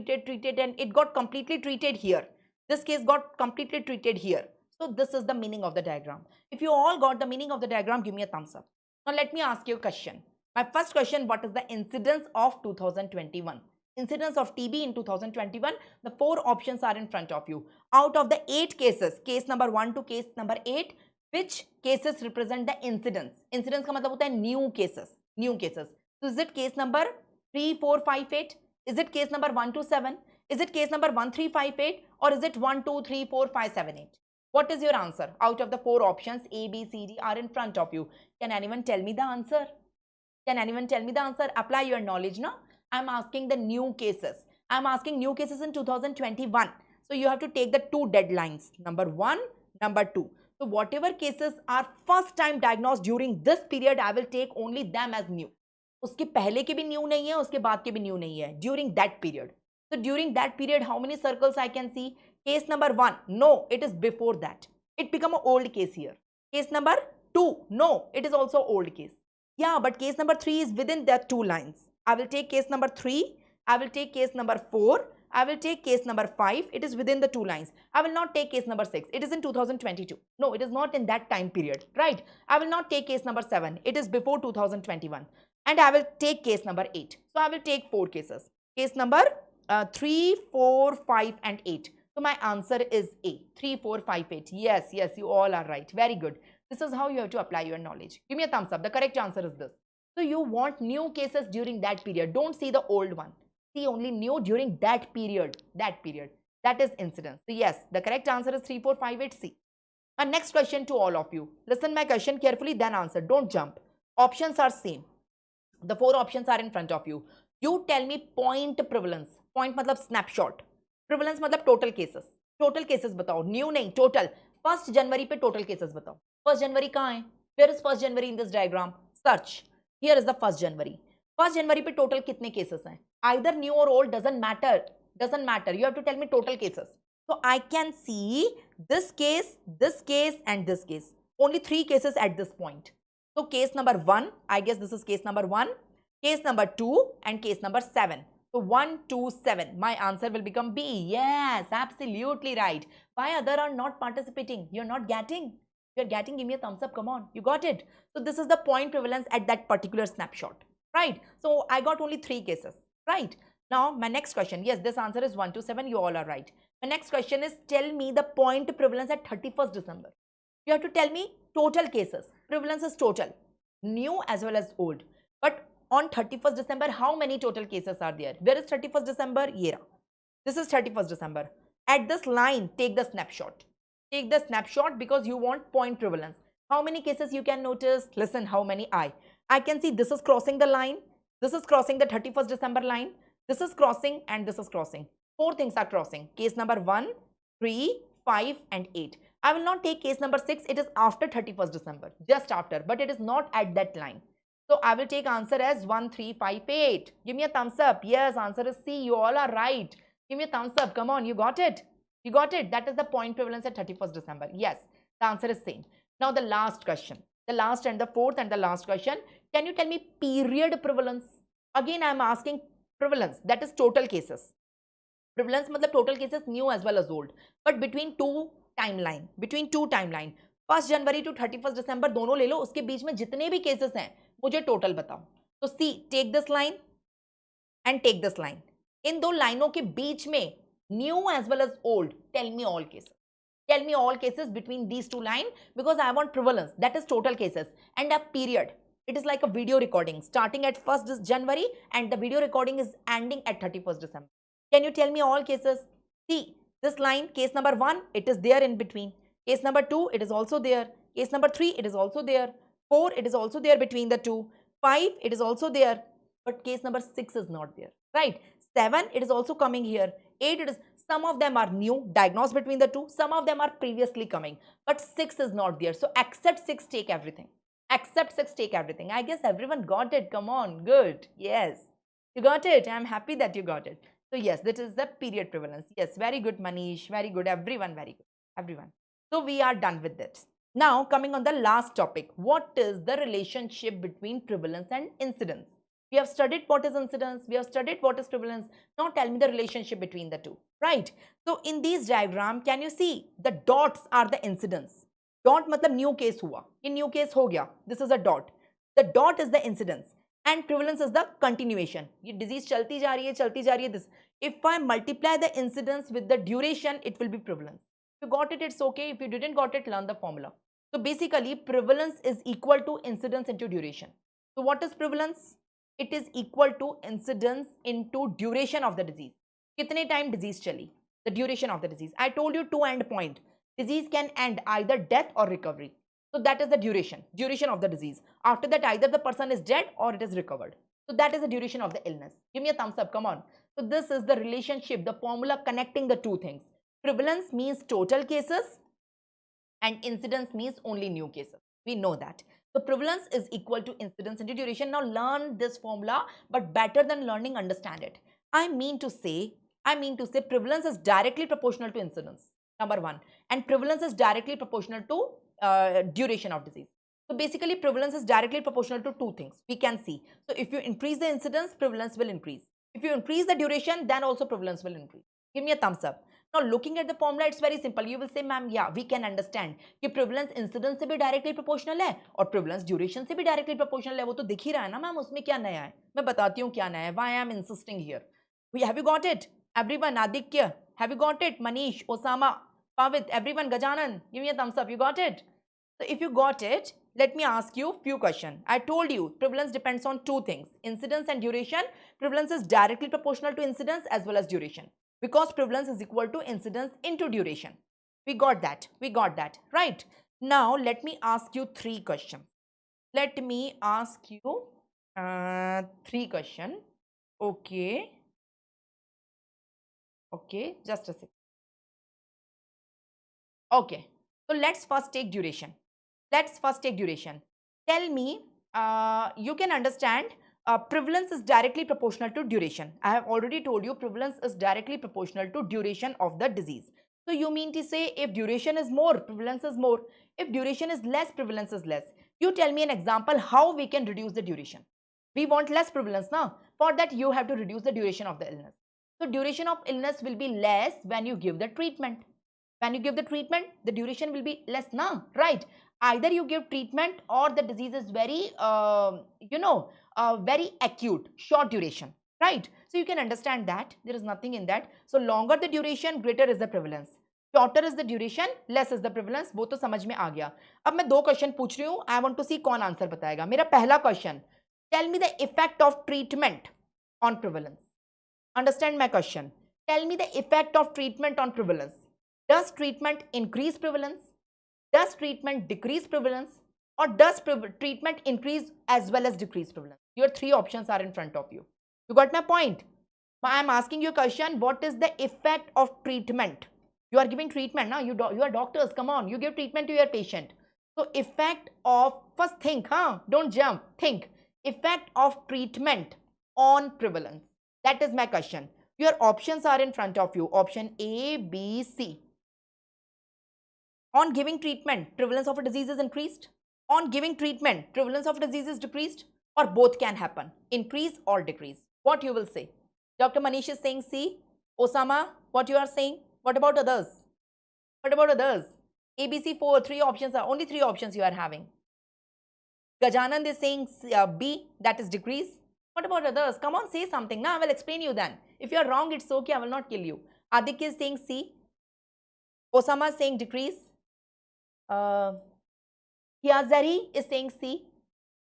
and it got completely treated here. This case got completely treated here. So this is the meaning of the diagram. If you all got the meaning of the diagram, give me a thumbs up. Now let me ask you a question. My first question, what is the incidence of 2021? Incidence of TB in 2021, the 4 options are in front of you. Out of the 8 cases, case number 1 to case number 8, which cases represent the incidence? Incidence का मतलब होता है new cases, new cases. So is it case number 3, 4, 5, 8? Is it case number 1 to 7? Is it case number 1, 3, 5, 8? Or is it 1, 2, 3, 4, 5, 7, 8? What is your answer? Out of the 4 options, A, B, C, D are in front of you. Can anyone tell me the answer? Can anyone tell me the answer? Apply your knowledge now. I'm asking the new cases. I'm asking new cases in 2021. So you have to take the two deadlines, number 1, number 2. So whatever cases are first time diagnosed during this period, I will take only them as new. उसके पहले के भी new नहीं है, उसके बाद के भी new नहीं है, during that period. So during that period, how many circles I can see? Case number 1, no, it is before that. It become an old case here. Case number 2, no, it is also old case. Yeah, but case number 3 is within that two lines. I will take case number 3. I will take case number 4. I will take case number 5. It is within the two lines. I will not take case number 6. It is in 2022. No, it is not in that time period, right? I will not take case number 7. It is before 2021. And I will take case number 8. So I will take 4 cases. Case number 3, 4, 5 and 8. So my answer is A. 3, 4, 5, 8. Yes, yes, you all are right. Very good. This is how you have to apply your knowledge. Give me a thumbs up. The correct answer is this. So you want new cases during that period. Don't see the old one. See only new during that period. That period. That is incidence. So yes, the correct answer is 3, 4, 5, 8, C. And next question to all of you. Listen my question carefully, then answer. Don't jump. Options are same. The 4 options are in front of you. You tell me point prevalence. Point matlab snapshot. Prevalence matlab total cases. Total cases बताओ. New नहीं, total. 1st January पे total cases बताओ. 1st January कहाँ है? Where is 1st January in this diagram? Search. Here is the 1st January. 1st January पे total कितने cases हैं? Either new or old, doesn't matter. Doesn't matter. You have to tell me total cases. So I can see this case and this case. Only 3 cases at this point. So case number 1, I guess this is case number 1, case number 2 and case number 7. So 1, 2, 7. My answer will become B. Yes, absolutely right. Why other are not participating? You're not getting. You're getting. Give me a thumbs up. Come on. You got it. So this is the point prevalence at that particular snapshot. Right. So I got only 3 cases. Right. Now my next question. Yes, this answer is 1 to 7. You all are right. My next question is tell me the point prevalence at 31st December. You have to tell me total cases. Prevalence is total. New as well as old. But on 31st December, how many total cases are there? Where is 31st December? Here. This is 31st December. At this line, take the snapshot. Take the snapshot because you want point prevalence. How many cases you can notice? Listen, how many I can see this is crossing the line. This is crossing the 31st December line. This is crossing and this is crossing. 4 things are crossing. Case number 1, 3, 5 and 8. I will not take case number 6. It is after 31st December. Just after. But it is not at that line. So I will take answer as 1, 3, 5, 8. Give me a thumbs up. Yes, answer is C. You all are right. Give me a thumbs up. Come on, you got it. You got it. That is the point prevalence at 31st December. Yes, the answer is same. Now the last question. The last and the 4th and the last question. Can you tell me period prevalence? Again, I am asking prevalence. That is total cases. Prevalence matlab total cases new as well as old. But between two timeline. 1st January to 31st December दोनों ले लो. उसके बीच में जितने भी cases हैं मुझे total बताओ. तो see take this line and take this line. इन दो लाइनों के बीच में new as well as old. Tell me all cases. Tell me all cases between these two lines because I want prevalence. That is total cases. And a period. It is like a video recording starting at 1st January and the video recording is ending at 31st December. Can you tell me all cases? See this line, case number 1, it is there in between. Case number 2, it is also there. Case number 3, it is also there. 4, it is also there between the two. 5, it is also there. But case number 6 is not there. Right? 7, it is also coming here. 8, it is, some of them are new, diagnosed between the two. Some of them are previously coming. But 6 is not there. So accept 6, take everything. Accept 6, take everything. I guess everyone got it. Come on. Good. Yes. You got it. I'm happy that you got it. So yes, that is the period prevalence. Yes, very good Manish. Very good. Everyone, very good. Everyone. So we are done with this. Now coming on the last topic. What is the relationship between prevalence and incidence? We have studied what is incidence. We have studied what is prevalence. Now tell me the relationship between the two. Right. So in these diagram, can you see the dots are the incidence. Dot matlab new case हुआ. In new case हो गया. This is a dot. The dot is the incidence. And prevalence is the continuation. ये disease चलती जा रही है, this. If I multiply the incidence with the duration, it will be prevalence. If you got it, it's okay. If you didn't got it, learn the formula. So basically, prevalence is equal to incidence into duration. So what is prevalence? It is equal to incidence into duration of the disease. कितने time disease चली? The duration of the disease. I told you 2 end point. Disease can end either death or recovery. So that is the duration of the disease. After that, either the person is dead or it is recovered. So that is the duration of the illness. Give me a thumbs up, come on. So this is the relationship, the formula connecting the two things. Prevalence means total cases and incidence means only new cases. We know that. So prevalence is equal to incidence into duration. Now learn this formula, but better than learning, understand it. I mean to say prevalence is directly proportional to incidence, number one, and prevalence is directly proportional to duration of disease. So basically prevalence is directly proportional to two things we can see. So if you increase the incidence, prevalence will increase. If you increase the duration, then also prevalence will increase. Give me a thumbs up. Now looking at the formula, it's very simple. You will say, ma'am, yeah, we can understand कि prevalence incidence से भी directly proportional है और prevalence duration से भी directly proportional है. वो तो दिख ही रहा है ना मैम, उसमें क्या नया है? मैं बताती हूँ क्या नया है. Why I am insisting here? Have you got it? Everyone, Aditya, have you got it? Manish, Osama, Pavit, everyone, Gajanan, give me a thumbs up. You got it? So if you got it, let me ask you few questions. I told you prevalence depends on two things, incidence and duration. Prevalence is directly proportional to incidence as well as duration, because prevalence is equal to incidence into duration. We got that. We got that. Right. Now, let me ask you three questions. Let me ask you three questions. Okay. Okay. Just a second. Okay. So, let's first take duration. Tell me, you can understand prevalence is directly proportional to duration. I have already told you prevalence is directly proportional to duration of the disease. So you mean to say if duration is more, prevalence is more. If duration is less, prevalence is less. You tell me an example how we can reduce the duration. We want less prevalence now. For that you have to reduce the duration of the illness. So duration of illness will be less when you give the treatment. When you give the treatment, the duration will be less now, right? Either you give treatment or the disease is very, very acute, short duration, right? So you can understand that there is nothing in that. So longer the duration, greater is the prevalence. Shorter is the duration, less is the prevalence. वो तो समझ में आ गया. अब मैं दो question पूछ रही हूँ. I want to see कौन आंसर बताएगा. मेरा पहला question. Tell me the effect of treatment on prevalence. Understand my question. Tell me the effect of treatment on prevalence. Does treatment increase prevalence? Does treatment decrease prevalence? Or does treatment increase as well as decrease prevalence? Your three options are in front of you. You got my point? I am asking you a question. What is the effect of treatment? You are giving treatment now. You are doctors. Come on. You give treatment to your patient. So effect of, first think, don't jump. Think. Effect of treatment on prevalence. That is my question. Your options are in front of you. Option A, B, C. On giving treatment, prevalence of a disease is increased. On giving treatment, prevalence of disease is decreased, or both can happen, increase or decrease. What you will say? Dr. Manish is saying C. Osama, what you are saying? What about others? What about others? ABC 4, three options are, only three options you are having. Gajanand is saying B, that is decrease. What about others? Come on, say something. Now I will explain you then. If you are wrong, it's okay, I will not kill you. Aditya is saying C. Osama is saying decrease. Hiazari is saying C.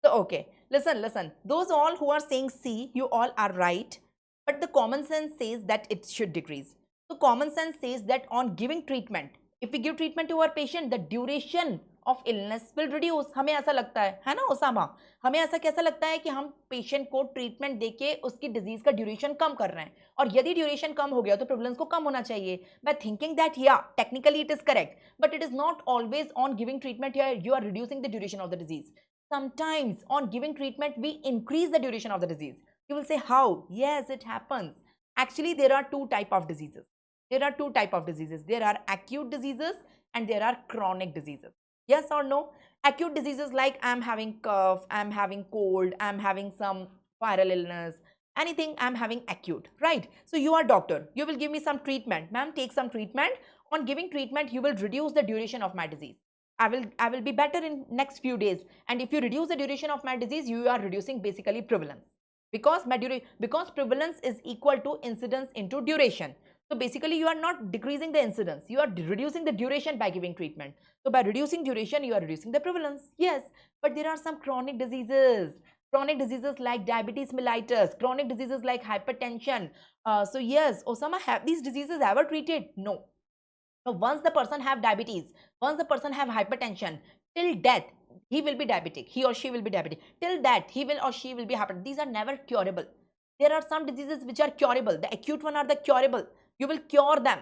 So, okay, listen. Those all who are saying C, you all are right. But the common sense says that it should decrease. So, common sense says that on giving treatment, if we give treatment to our patient, the duration of illness will reduce. हमें ऐसा लगता है ना Osama? हमें ऐसा कैसा लगता है कि हम पेशेंट को ट्रीटमेंट देके उसकी डिजीज का ड्यूरेशन कम कर रहे हैं, और यदि ड्यूरेशन कम हो गया तो प्रेवलेंस को कम होना चाहिए. By thinking that, yeah, technically it is correct, but it is not always on giving treatment here you are reducing the duration of the disease. Sometimes on giving treatment we increase the duration of the disease. You will say how? Yes, it happens. Actually, there are two types of diseases. There are acute diseases and there are chronic diseases. Yes or no? Acute diseases like I'm having cough, I'm having cold, I'm having some viral illness, anything I'm having acute, right? So you are doctor, you will give me some treatment. Ma'am, take some treatment. On giving treatment, you will reduce the duration of my disease. I will be better in next few days. And if you reduce the duration of my disease, you are reducing basically prevalence. Because prevalence is equal to incidence into duration. So basically you are not decreasing the incidence, you are reducing the duration by giving treatment. So by reducing duration, you are reducing the prevalence. Yes, but there are some chronic diseases. Chronic diseases like diabetes mellitus, chronic diseases like hypertension. So yes, Osama, have these diseases ever treated? No. So once the person have diabetes, once the person have hypertension, till death, he will be diabetic, he or she will be diabetic. Till that, he will or she will be hypertensive. These are never curable. There are some diseases which are curable. The acute one are the curable. You will cure them.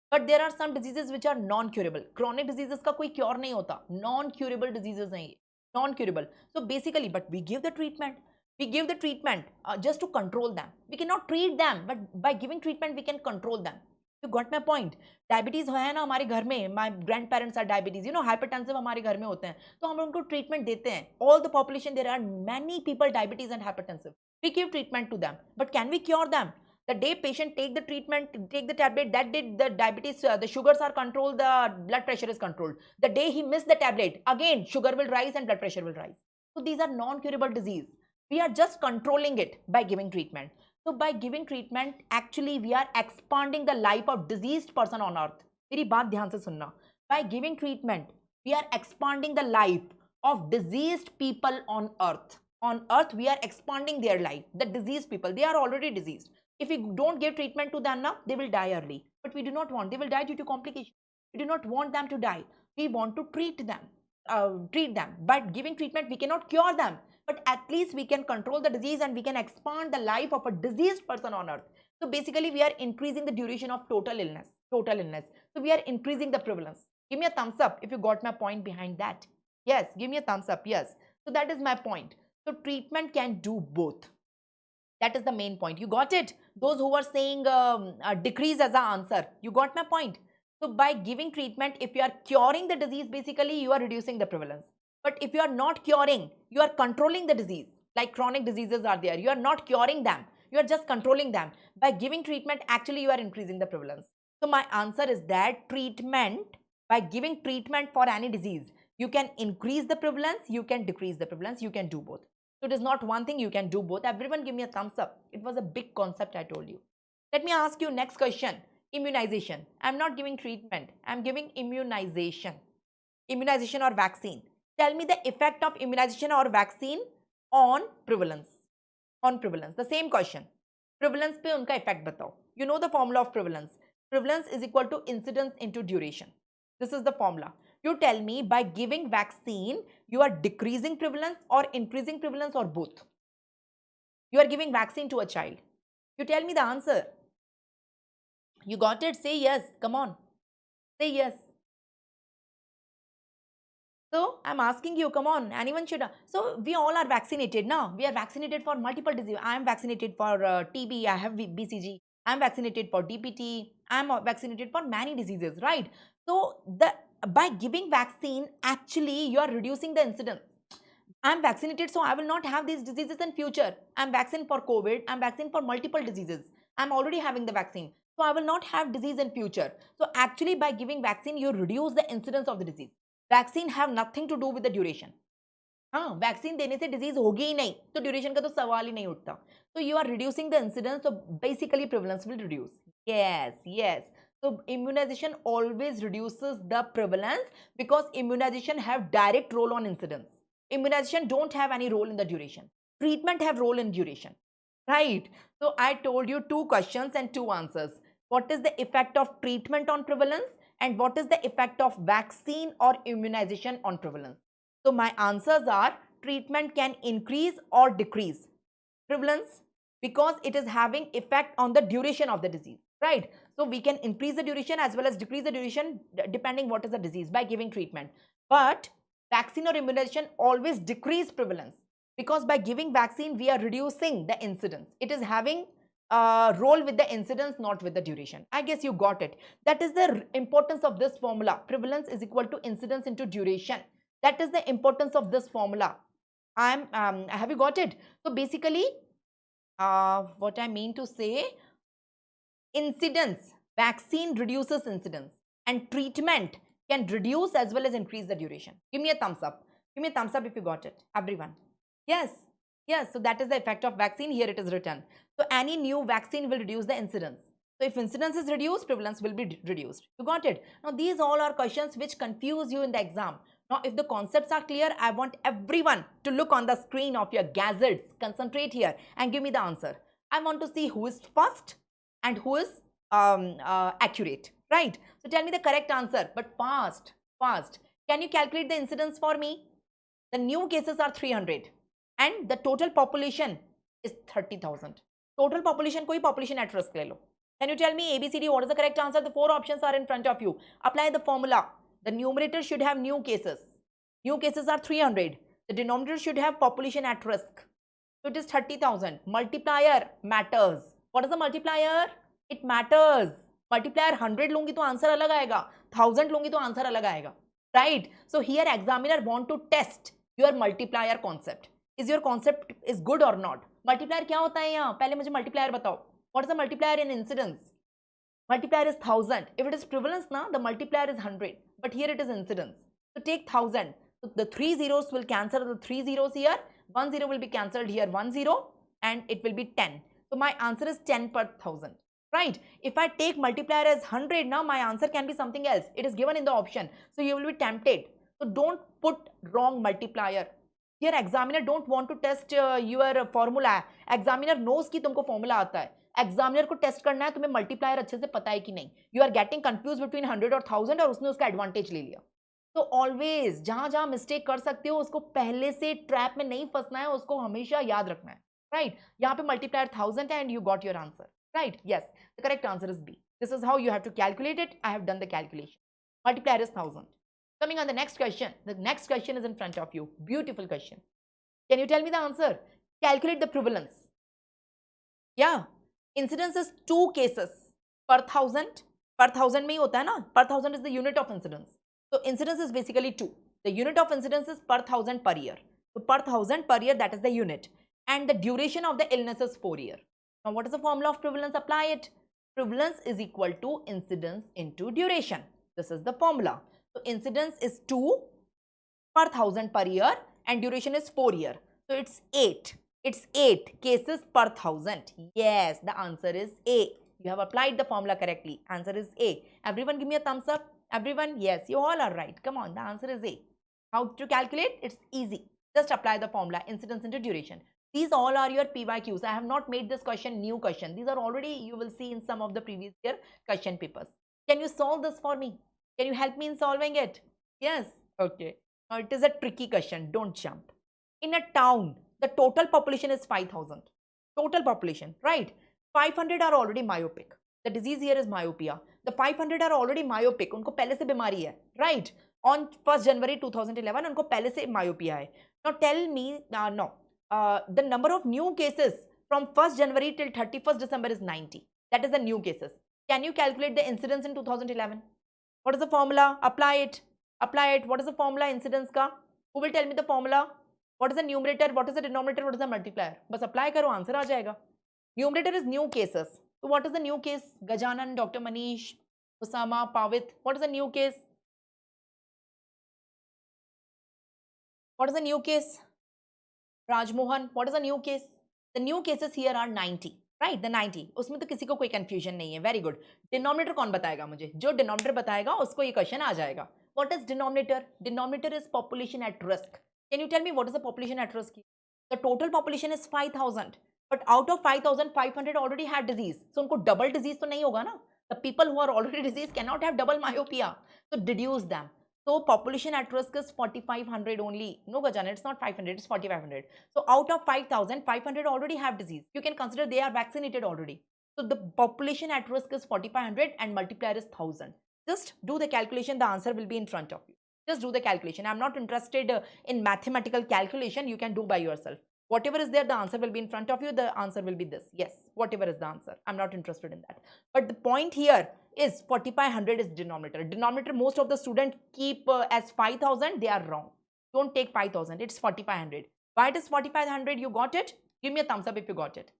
But there are some diseases which are non-curable. Chronic diseases का कोई cure नहीं होता. Non-curable diseases हैं ये. Non-curable. So basically, but we give the treatment. We give the treatment just to control them. We cannot treat them, but by giving treatment, we can control them. You got my point? Diabetes है ना हमारे घर में. My grandparents are diabetes. You know, hypertensive हमारे घर में होते हैं. तो हम उनको treatment देते हैं. All the population, there are many people diabetes and hypertensive. We give treatment to them. But can we cure them? The day patient take the treatment, take the tablet, that day the diabetes, the sugars are controlled, the blood pressure is controlled. The day he missed the tablet, again sugar will rise and blood pressure will rise. So these are non-curable disease. We are just controlling it by giving treatment. So by giving treatment, actually we are expanding the life of diseased person on earth. मेरी बात ध्यान से सुनना. By giving treatment, we are expanding the life of diseased people on earth. On earth, we are expanding their life. The diseased people, they are already diseased. If we don't give treatment to them now, they will die early. But we do not want. They will die due to complications. We do not want them to die. We want to treat them. By giving treatment, we cannot cure them. But at least we can control the disease and we can expand the life of a diseased person on earth. So basically, we are increasing the duration of total illness. So we are increasing the prevalence. Give me a thumbs up if you got my point behind that. Yes, give me a thumbs up. Yes. So that is my point. So treatment can do both. That is the main point. You got it? Those who are saying decrease as an answer, you got my point. So by giving treatment, if you are curing the disease, basically you are reducing the prevalence. But if you are not curing, you are controlling the disease. Like chronic diseases are there. You are not curing them. You are just controlling them. By giving treatment, actually you are increasing the prevalence. So my answer is that treatment, by giving treatment for any disease, you can increase the prevalence, you can decrease the prevalence, you can do both. So it is not one thing, you can do both. Everyone give me a thumbs up. It was a big concept I told you. Let me ask you next question. Immunization. I am not giving treatment. I am giving immunization. Immunization or vaccine. Tell me the effect of immunization or vaccine on prevalence. On prevalence. The same question. Prevalence पे उनका effect बताओ. You know the formula of prevalence. Prevalence is equal to incidence into duration. This is the formula. You tell me, by giving vaccine, you are decreasing prevalence or increasing prevalence or both? You are giving vaccine to a child. You tell me the answer. You got it? Say yes. Come on. Say yes. So, I'm asking you, come on, anyone should. So, we all are vaccinated now. We are vaccinated for multiple diseases. I am vaccinated for TB, I have BCG. I am vaccinated for DPT. I am vaccinated for many diseases, right? So, by giving vaccine, actually, you are reducing the incidence. I am vaccinated, so I will not have these diseases in future. I am vaccinated for COVID. I am vaccinated for multiple diseases. I am already having the vaccine. So, I will not have disease in future. So, actually, by giving vaccine, you reduce the incidence of the disease. Vaccine have nothing to do with the duration. हाँ, vaccine देने से disease होगी ही नहीं, तो duration का तो सवाल ही नहीं उठता. So you are reducing the incidence, so basically prevalence will reduce. Yes. So immunization always reduces the prevalence because immunization have direct role on incidence. Immunization don't have any role in the duration. Treatment have role in duration, right? So I told you 2 questions and 2 answers. What is the effect of treatment on prevalence? And what is the effect of vaccine or immunization on prevalence? So my answers are treatment can increase or decrease prevalence because it is having effect on the duration of the disease, right? So we can increase the duration as well as decrease the duration depending what is the disease by giving treatment. But vaccine or immunization always decrease prevalence because by giving vaccine we are reducing the incidence. It is having role with the incidence, not with the duration. I guess you got it. That is the importance of this formula. Prevalence is equal to incidence into duration. That is the importance of this formula. Have you got it? So basically, what I mean to say, incidence, vaccine reduces incidence and treatment can reduce as well as increase the duration. Give me a thumbs up. Give me a thumbs up if you got it, everyone. Yes. So that is the effect of vaccine. Here it is written. So any new vaccine will reduce the incidence. So if incidence is reduced, prevalence will be reduced. You got it? Now these all are questions which confuse you in the exam. Now if the concepts are clear, I want everyone to look on the screen of your gadgets, concentrate here and give me the answer. I want to see who is fast and who is accurate, right? So tell me the correct answer, but fast. Can you calculate the incidence for me? The new cases are 300 and the total population is 30,000. Total population, koi population at risk le lo. Can you tell me ABCD, what is the correct answer? The 4 options are in front of you. Apply the formula. The numerator should have new cases. New cases are 300. The denominator should have population at risk. So it is 30,000. Multiplier matters. What is the multiplier? It matters. Multiplier 100 लूंगी तो answer अलग आएगा, 1000 लूंगी तो answer अलग आएगा, right? So here examiner want to test your multiplier concept. Is your concept is good or not? Multiplier क्या होता है यहाँ? पहले मुझे multiplier बताओ. What is the multiplier in incidence? Multiplier is 1000. If it is prevalence now, the multiplier is 100. But here it is incidence. So take 1000. So the 3 zeros will cancel the 3 zeros here. 1 0 will be cancelled here. 1 0 and it will be 10. So my answer is 10 per 1000. Right? If I take multiplier as 100 now, my answer can be something else. It is given in the option. So you will be tempted. So don't put wrong multiplier. Here examiner don't want to test your formula. Examiner knows कि तुमको formula आता है. Examiner को test करना है तुम्हें multiplier अच्छे से पता है कि नहीं. You are getting confused between 100 और 1000 और उसने उसका advantage ले लिया. तो always जहाँ जहाँ mistake कर सकते हो उसको पहले से trap में नहीं फंसना है, उसको हमेशा याद रखना है. Right? यहाँ पे multiplier 1000 and you got your answer. Right? Yes. The correct answer is B. This is how you have to calculate it. I have done the calculation. Multiplier is 1000. Coming on the next question. The next question is in front of you. Beautiful question. Can you tell me the answer? Calculate the prevalence. Yeah. Incidence is 2 cases per 1000. Per 1000 में ही होता है ना? Per 1000 is the unit of incidence. So incidence is basically 2. The unit of incidence is per 1000 per year. So per 1000 per year, that is the unit. And the duration of the illness is 4 years. Now what is the formula of prevalence? Apply it. Prevalence is equal to incidence into duration. This is the formula. So incidence is 2 per 1000 per year and duration is 4 years. So it's 8. It's 8 cases per 1000. Yes, the answer is A. You have applied the formula correctly. Answer is A. Everyone give me a thumbs up. Everyone, yes, you all are right. Come on, the answer is A. How to calculate? It's easy. Just apply the formula, incidence into duration. These all are your PYQs. I have not made this question new question. These are already, you will see in some of the previous year question papers. Can you solve this for me? Can you help me in solving it? Yes. Okay. Now it is a tricky question. Don't jump. In a town, the total population is 5,000. Total population, right? 500 are already myopic. The disease here is myopia. The 500 are already myopic. उनको पहले से बीमारी है, right? On 1st January 2011, उनको पहले से myopia है. Now tell me, the number of new cases from 1st January till 31st December is 90. That is the new cases. Can you calculate the incidence in 2011? What is the formula? Apply it. Apply it. What is the formula incidence ka? Who will tell me the formula? What is the numerator? What is the denominator? What is the multiplier? बस apply करो, answer आ जाएगा. Numerator is new cases. So what is the new case? Gajanan, Dr. Manish, Usama, Pavit. What is the new case? What is the new case? Rajmohan, what is the new case? The new cases here are 90, right? The 90. उसमें तो किसी को कोई confusion नहीं है. Very good. Denominator कौन बताएगा मुझे? जो denominator बताएगा उसको ये question आ जाएगा. What is denominator? Denominator is population at risk. Can you tell me what is the population at risk? The total population is 5,000. But out of 5,000, 500 already had disease. So उनको double disease तो नहीं होगा ना? The people who are already diseased cannot have double myopia. So deduce them. So population at risk is 4,500 only. No, Gajana, it's not 500, it's 4,500. So out of 5,000, 500 already have disease. You can consider they are vaccinated already. So the population at risk is 4,500 and multiplier is 1,000. Just do the calculation, the answer will be in front of you. Just do the calculation. I'm not interested in mathematical calculation. You can do by yourself. Whatever is there, the answer will be in front of you. The answer will be this. Yes, whatever is the answer. I'm not interested in that. But the point here is 4,500 is denominator. Denominator, most of the students keep as 5,000. They are wrong. Don't take 5,000. It's 4,500. Why it is 4,500? You got it? Give me a thumbs up if you got it.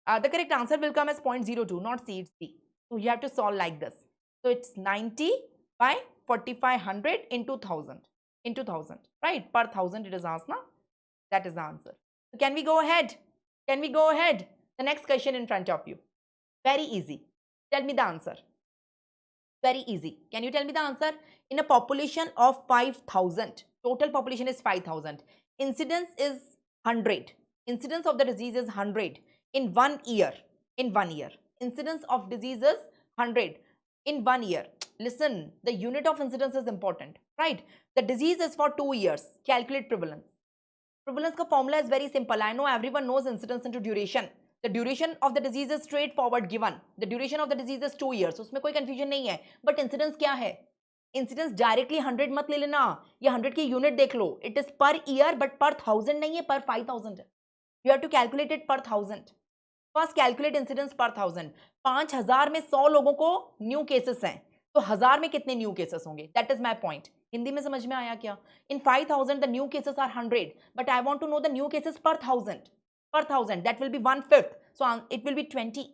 The correct answer will come as 0.02, not C, it's B. So you have to solve like this. So it's 90 by 4,500 into 1,000. Into 1,000. Right? Per 1,000 it is asked now. That is the answer. So can we go ahead? Can we go ahead? The next question in front of you. Very easy. Tell me the answer. Very easy. Can you tell me the answer? In a population of 5,000, total population is 5,000. Incidence is 100. Incidence of the disease is 100 in 1 year. In 1 year. Incidence of disease is 100 in 1 year. Listen, the unit of incidence is important, right? The disease is for 2 years. Calculate prevalence. Prevalence का formula is very simple. I know everyone knows incidence into duration. The duration of the disease is straightforward given. The duration of the disease is 2 years. उसमें कोई confusion नहीं है. But incidence क्या है? Incidence directly 100 मत ले लेना. ये 100 की unit देख लो. It is per year but per 1000 नहीं है, per 5000 है. You have to calculate it per 1000. First calculate incidence per 1000. 5000 में 100 लोगों को new cases हैं. तो 1000 में कितने new cases होंगे? That is my point. Hindi में समझ में आया क्या? In 5000 the new cases are 100, but I want to know the new cases per 1000. Per 1000 that will be 1/5. So it will be 20.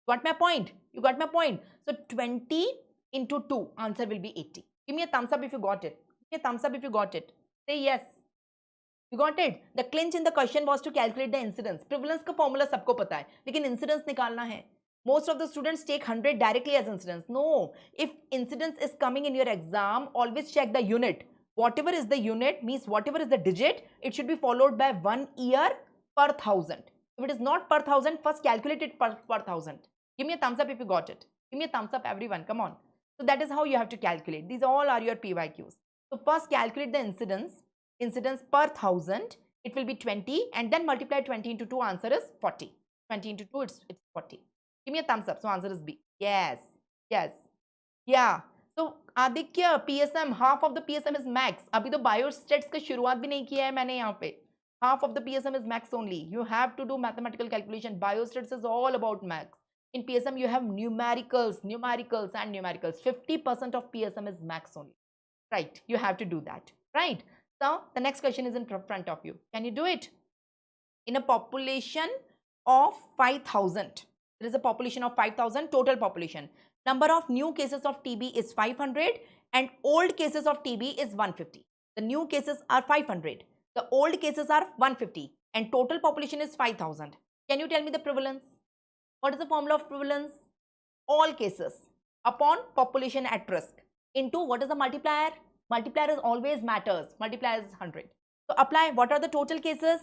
Got my point? You got my point? So 20 into 2, answer will be 80. Give me a thumbs up if you got it. Give me a thumbs up if you got it. Say yes. You got it? The clinch in the question was to calculate the incidence. Prevalence का formula सबको पता है, लेकिन incidence निकालना है. Most of the students take 100 directly as incidence. No, if incidence is coming in your exam, always check the unit. Whatever is the unit means whatever is the digit, it should be followed by 1 year per 1000. If it is not per 1000, first calculate it per 1000. Give me a thumbs up if you got it. Give me a thumbs up, everyone. Come on. So that is how you have to calculate. These all are your PYQs. So first calculate the incidence. Incidence per 1000. It will be 20, and then multiply 20 into 2. Answer is 40. 20 into 2, it's 40. Give me a thumbs up. So answer is B. Yes. Yes. Yeah. So Aditya, PSM, half of the PSM is max. अभी तो biostats का शुरुआत भी नहीं किया है मैंने यहाँ पे. Half of the PSM is max only. You have to do mathematical calculation. Biostats is all about max. In PSM you have numericals and numericals. 50% of PSM is max only. Right. You have to do that. Right. So the next question is in front of you. Can you do it? In a population of 5,000. There is a population of 5,000 total population. Number of new cases of TB is 500 and old cases of TB is 150. The new cases are 500. The old cases are 150 and total population is 5,000. Can you tell me the prevalence? What is the formula of prevalence? All cases upon population at risk into what is the multiplier? Multiplier is always matters. Multiplier is 100. So apply. What are the total cases?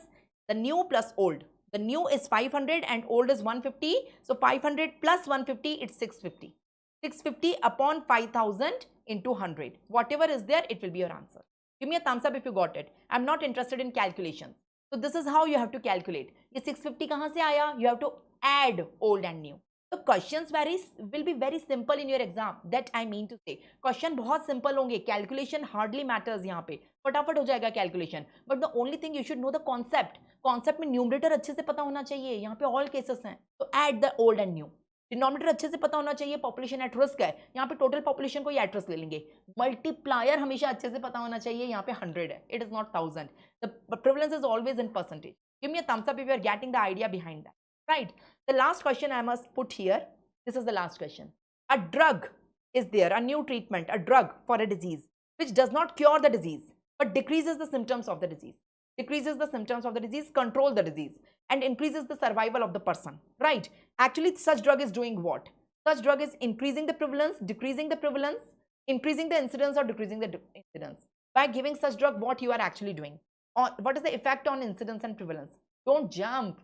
The new plus old. The new is 500 and old is 150. So 500 plus 150, it's 650. 650 upon 5,000 into 100. Whatever is there, it will be your answer. Give me a thumbs up if you got it. I'm not interested in calculations. So this is how you have to calculate. ये 650 कहाँ से आया? You have to add old and new. So questions will be very simple in your exam. That I mean to say. Question बहुत simple होंगे. Calculation hardly matters यहाँ पे. फटाफट हो जाएगा calculation. But the only thing you should know the concept. Concept में numerator अच्छे से पता होना चाहिए. यहाँ पे all cases हैं. So add the old and new. Denominator अच्छे से पता होना चाहिए. पॉपुलेशन एट रिस्क है, यहाँ पे टोटल पॉपुलेशन को एट रिस्क ले लेंगे. मल्टीप्लायर हमेशा अच्छे से पता होना चाहिए. यहाँ पे 100 है, it is not 1000. The prevalence is always in percentage. Give me a thumbs up if you are getting the idea behind that. Right. The last question I must put here. This is the last question. A drug is there, a new treatment, a drug for a disease which does not cure the disease but decreases the symptoms of the disease. Decreases the symptoms of the disease, control the disease, and increases the survival of the person. Right. Actually, such drug is doing what? Such drug is increasing the prevalence, decreasing the prevalence, increasing the incidence or decreasing the incidence. By giving such drug, what you are actually doing? Or what is the effect on incidence and prevalence? Don't jump.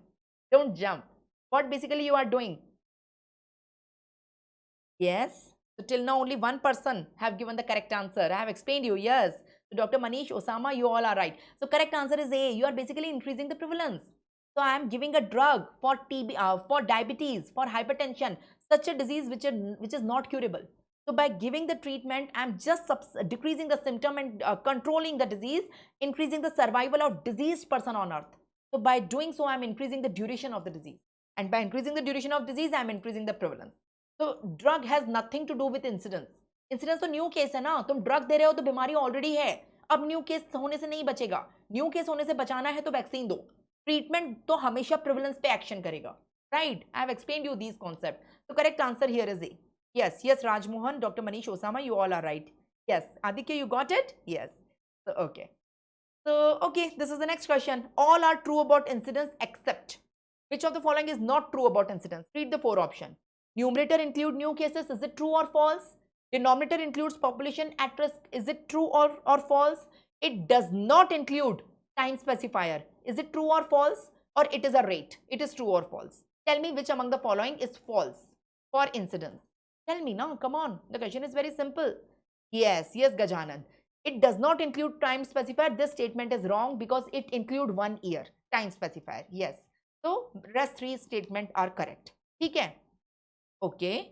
Don't jump. What basically you are doing? Yes. So till now only one person have given the correct answer. I have explained you. Yes. So Dr. Manish, Osama, you all are right. So correct answer is A. You are basically increasing the prevalence. So I am giving a drug for TB, for diabetes, for hypertension, such a disease which is not curable. So by giving the treatment, I am just decreasing the symptom and controlling the disease, increasing the survival of diseased person on earth. So by doing so, I am increasing the duration of the disease. And by increasing the duration of disease, I am increasing the prevalence. So drug has nothing to do with incidence. Incidence तो new case है ना. तुम drug दे रहे हो तो बीमारी already है. अब न्यू केस होने से नहीं बचेगा. न्यू केस होने से बचाना है तो वैक्सीन दो. ट्रीटमेंट तो हमेशा प्रिवलेंस पे एक्शन करेगा. Right. I have explained you these concept. तो correct answer here is A. Yes, yes, Rajmohan, Dr. Manish, Osama, you all are right. Yes, Aditya, you got it? Yes. So, okay. So, okay, this is the next question. All are true about incidence except which of the following is not true about incidence? Read the 4 options. Numerator include new cases. Is it true or false? Denominator includes population at risk. Is it true or false? It does not include time specifier. Is it true or false? Or it is a rate? It is true or false? Tell me which among the following is false for incidence. Tell me now, come on. The question is very simple. Yes, yes, Gajanan. It does not include time specifier. This statement is wrong because it include 1 year time specifier. Yes. So rest 3 statement are correct. Okay. Okay.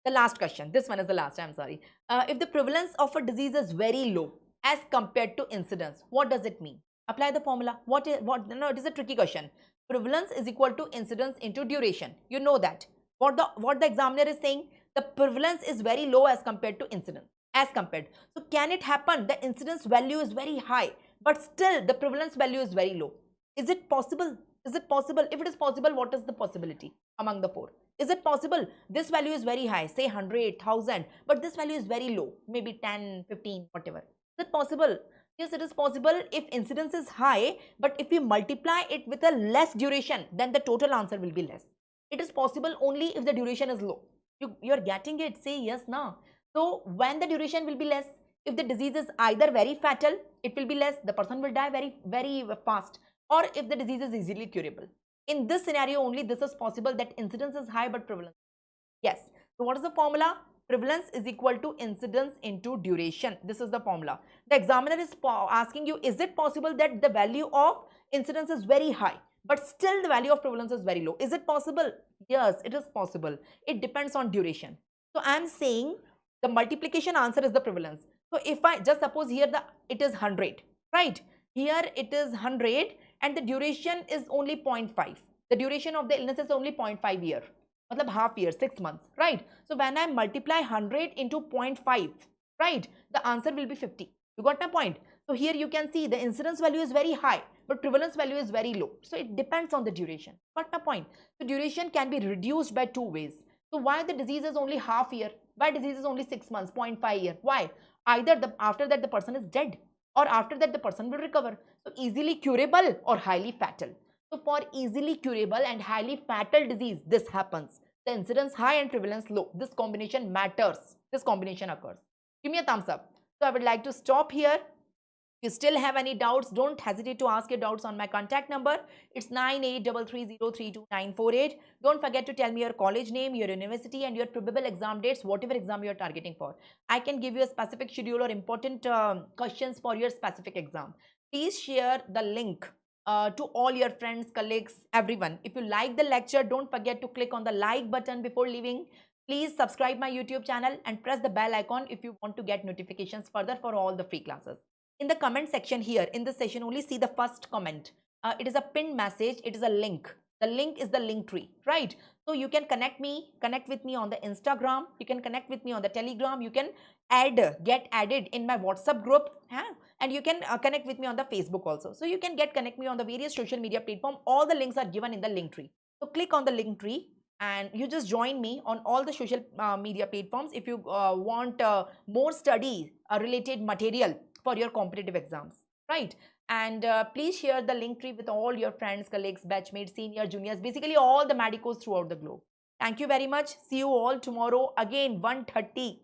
The last question. This one is the last. I'm sorry. If the prevalence of a disease is very low as compared to incidence, what does it mean? Apply the formula. No, it is a tricky question. Prevalence is equal to incidence into duration. You know that. What the examiner is saying, the prevalence is very low as compared to incidence. As compared. So can it happen the incidence value is very high, but still the prevalence value is very low? Is it possible? Is it possible? If it is possible, what is the possibility among the 4? Is it possible this value is very high, say 100,000, but this value is very low, maybe 10, 15, whatever? Is it possible? Yes, it is possible if incidence is high, but if we multiply it with a less duration, then the total answer will be less. It is possible only if the duration is low. You are getting it? Say yes now. So when the duration will be less, if the disease is either very fatal, it will be less, the person will die very fast, or if the disease is easily curable. In this scenario only this is possible, that incidence is high but prevalence. Yes. So what is the formula? Prevalence is equal to incidence into duration. This is the formula. The examiner is asking you, is it possible that the value of incidence is very high, but still the value of prevalence is very low? Is it possible? Yes, it is possible. It depends on duration. So I am saying the multiplication answer is the prevalence. So if I just suppose here it is 100, right? Here it is 100 and the duration is only 0.5. The duration of the illness is only 0.5 year. Matlab half year, 6 months, right? So when I multiply 100 into 0.5, right, the answer will be 50. You got my point? So here you can see the incidence value is very high, but prevalence value is very low. So it depends on the duration. Got my point? So duration can be reduced by 2 ways. So why the disease is only half year? Why disease is only 6 months, 0.5 year? Why? Either after that the person is dead, or after that the person will recover. So easily curable or highly fatal. So for easily curable and highly fatal disease, this happens. The incidence high and prevalence low. This combination matters. This combination occurs. Give me a thumbs up. So I would like to stop here. If you still have any doubts, don't hesitate to ask your doubts on my contact number. It's 9833032948. Don't forget to tell me your college name, your university, and your probable exam dates, whatever exam you are targeting for. I can give you a specific schedule or important questions for your specific exam. Please share the link to all your friends, colleagues, everyone. If you like the lecture, don't forget to click on the like button before leaving. Please subscribe my YouTube channel and press the bell icon if you want to get notifications further for all the free classes. In the comment section here, in this session, only see the first comment. It is a pinned message. It is a link. The link is the link tree, right? So you can connect with me on the Instagram. You can connect with me on the Telegram. You can get added in my WhatsApp group. And you can connect with me on the Facebook also. So you can connect me on the various social media platform. All the links are given in the link tree. So click on the link tree and you just join me on all the social media platforms if you want more study related material for your competitive exams, right? And please share the link tree with all your friends, colleagues, batchmates, senior, juniors, basically all the medicos throughout the globe. Thank you very much. See you all tomorrow again 1:30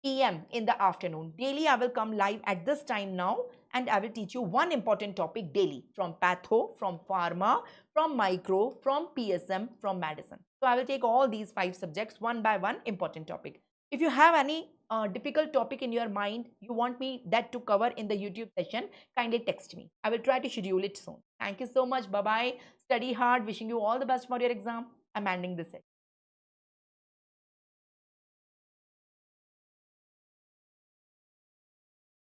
p.m. in the afternoon. Daily I will come live at this time now and I will teach you one important topic daily from patho, from pharma, from micro, from PSM, from medicine. So I will take all these 5 subjects one by one important topic. If you have any difficult topic in your mind, you want me that to cover in the YouTube session, kindly text me. I will try to schedule it soon. Thank you so much. Bye-bye. Study hard. Wishing you all the best for your exam. I'm ending this session.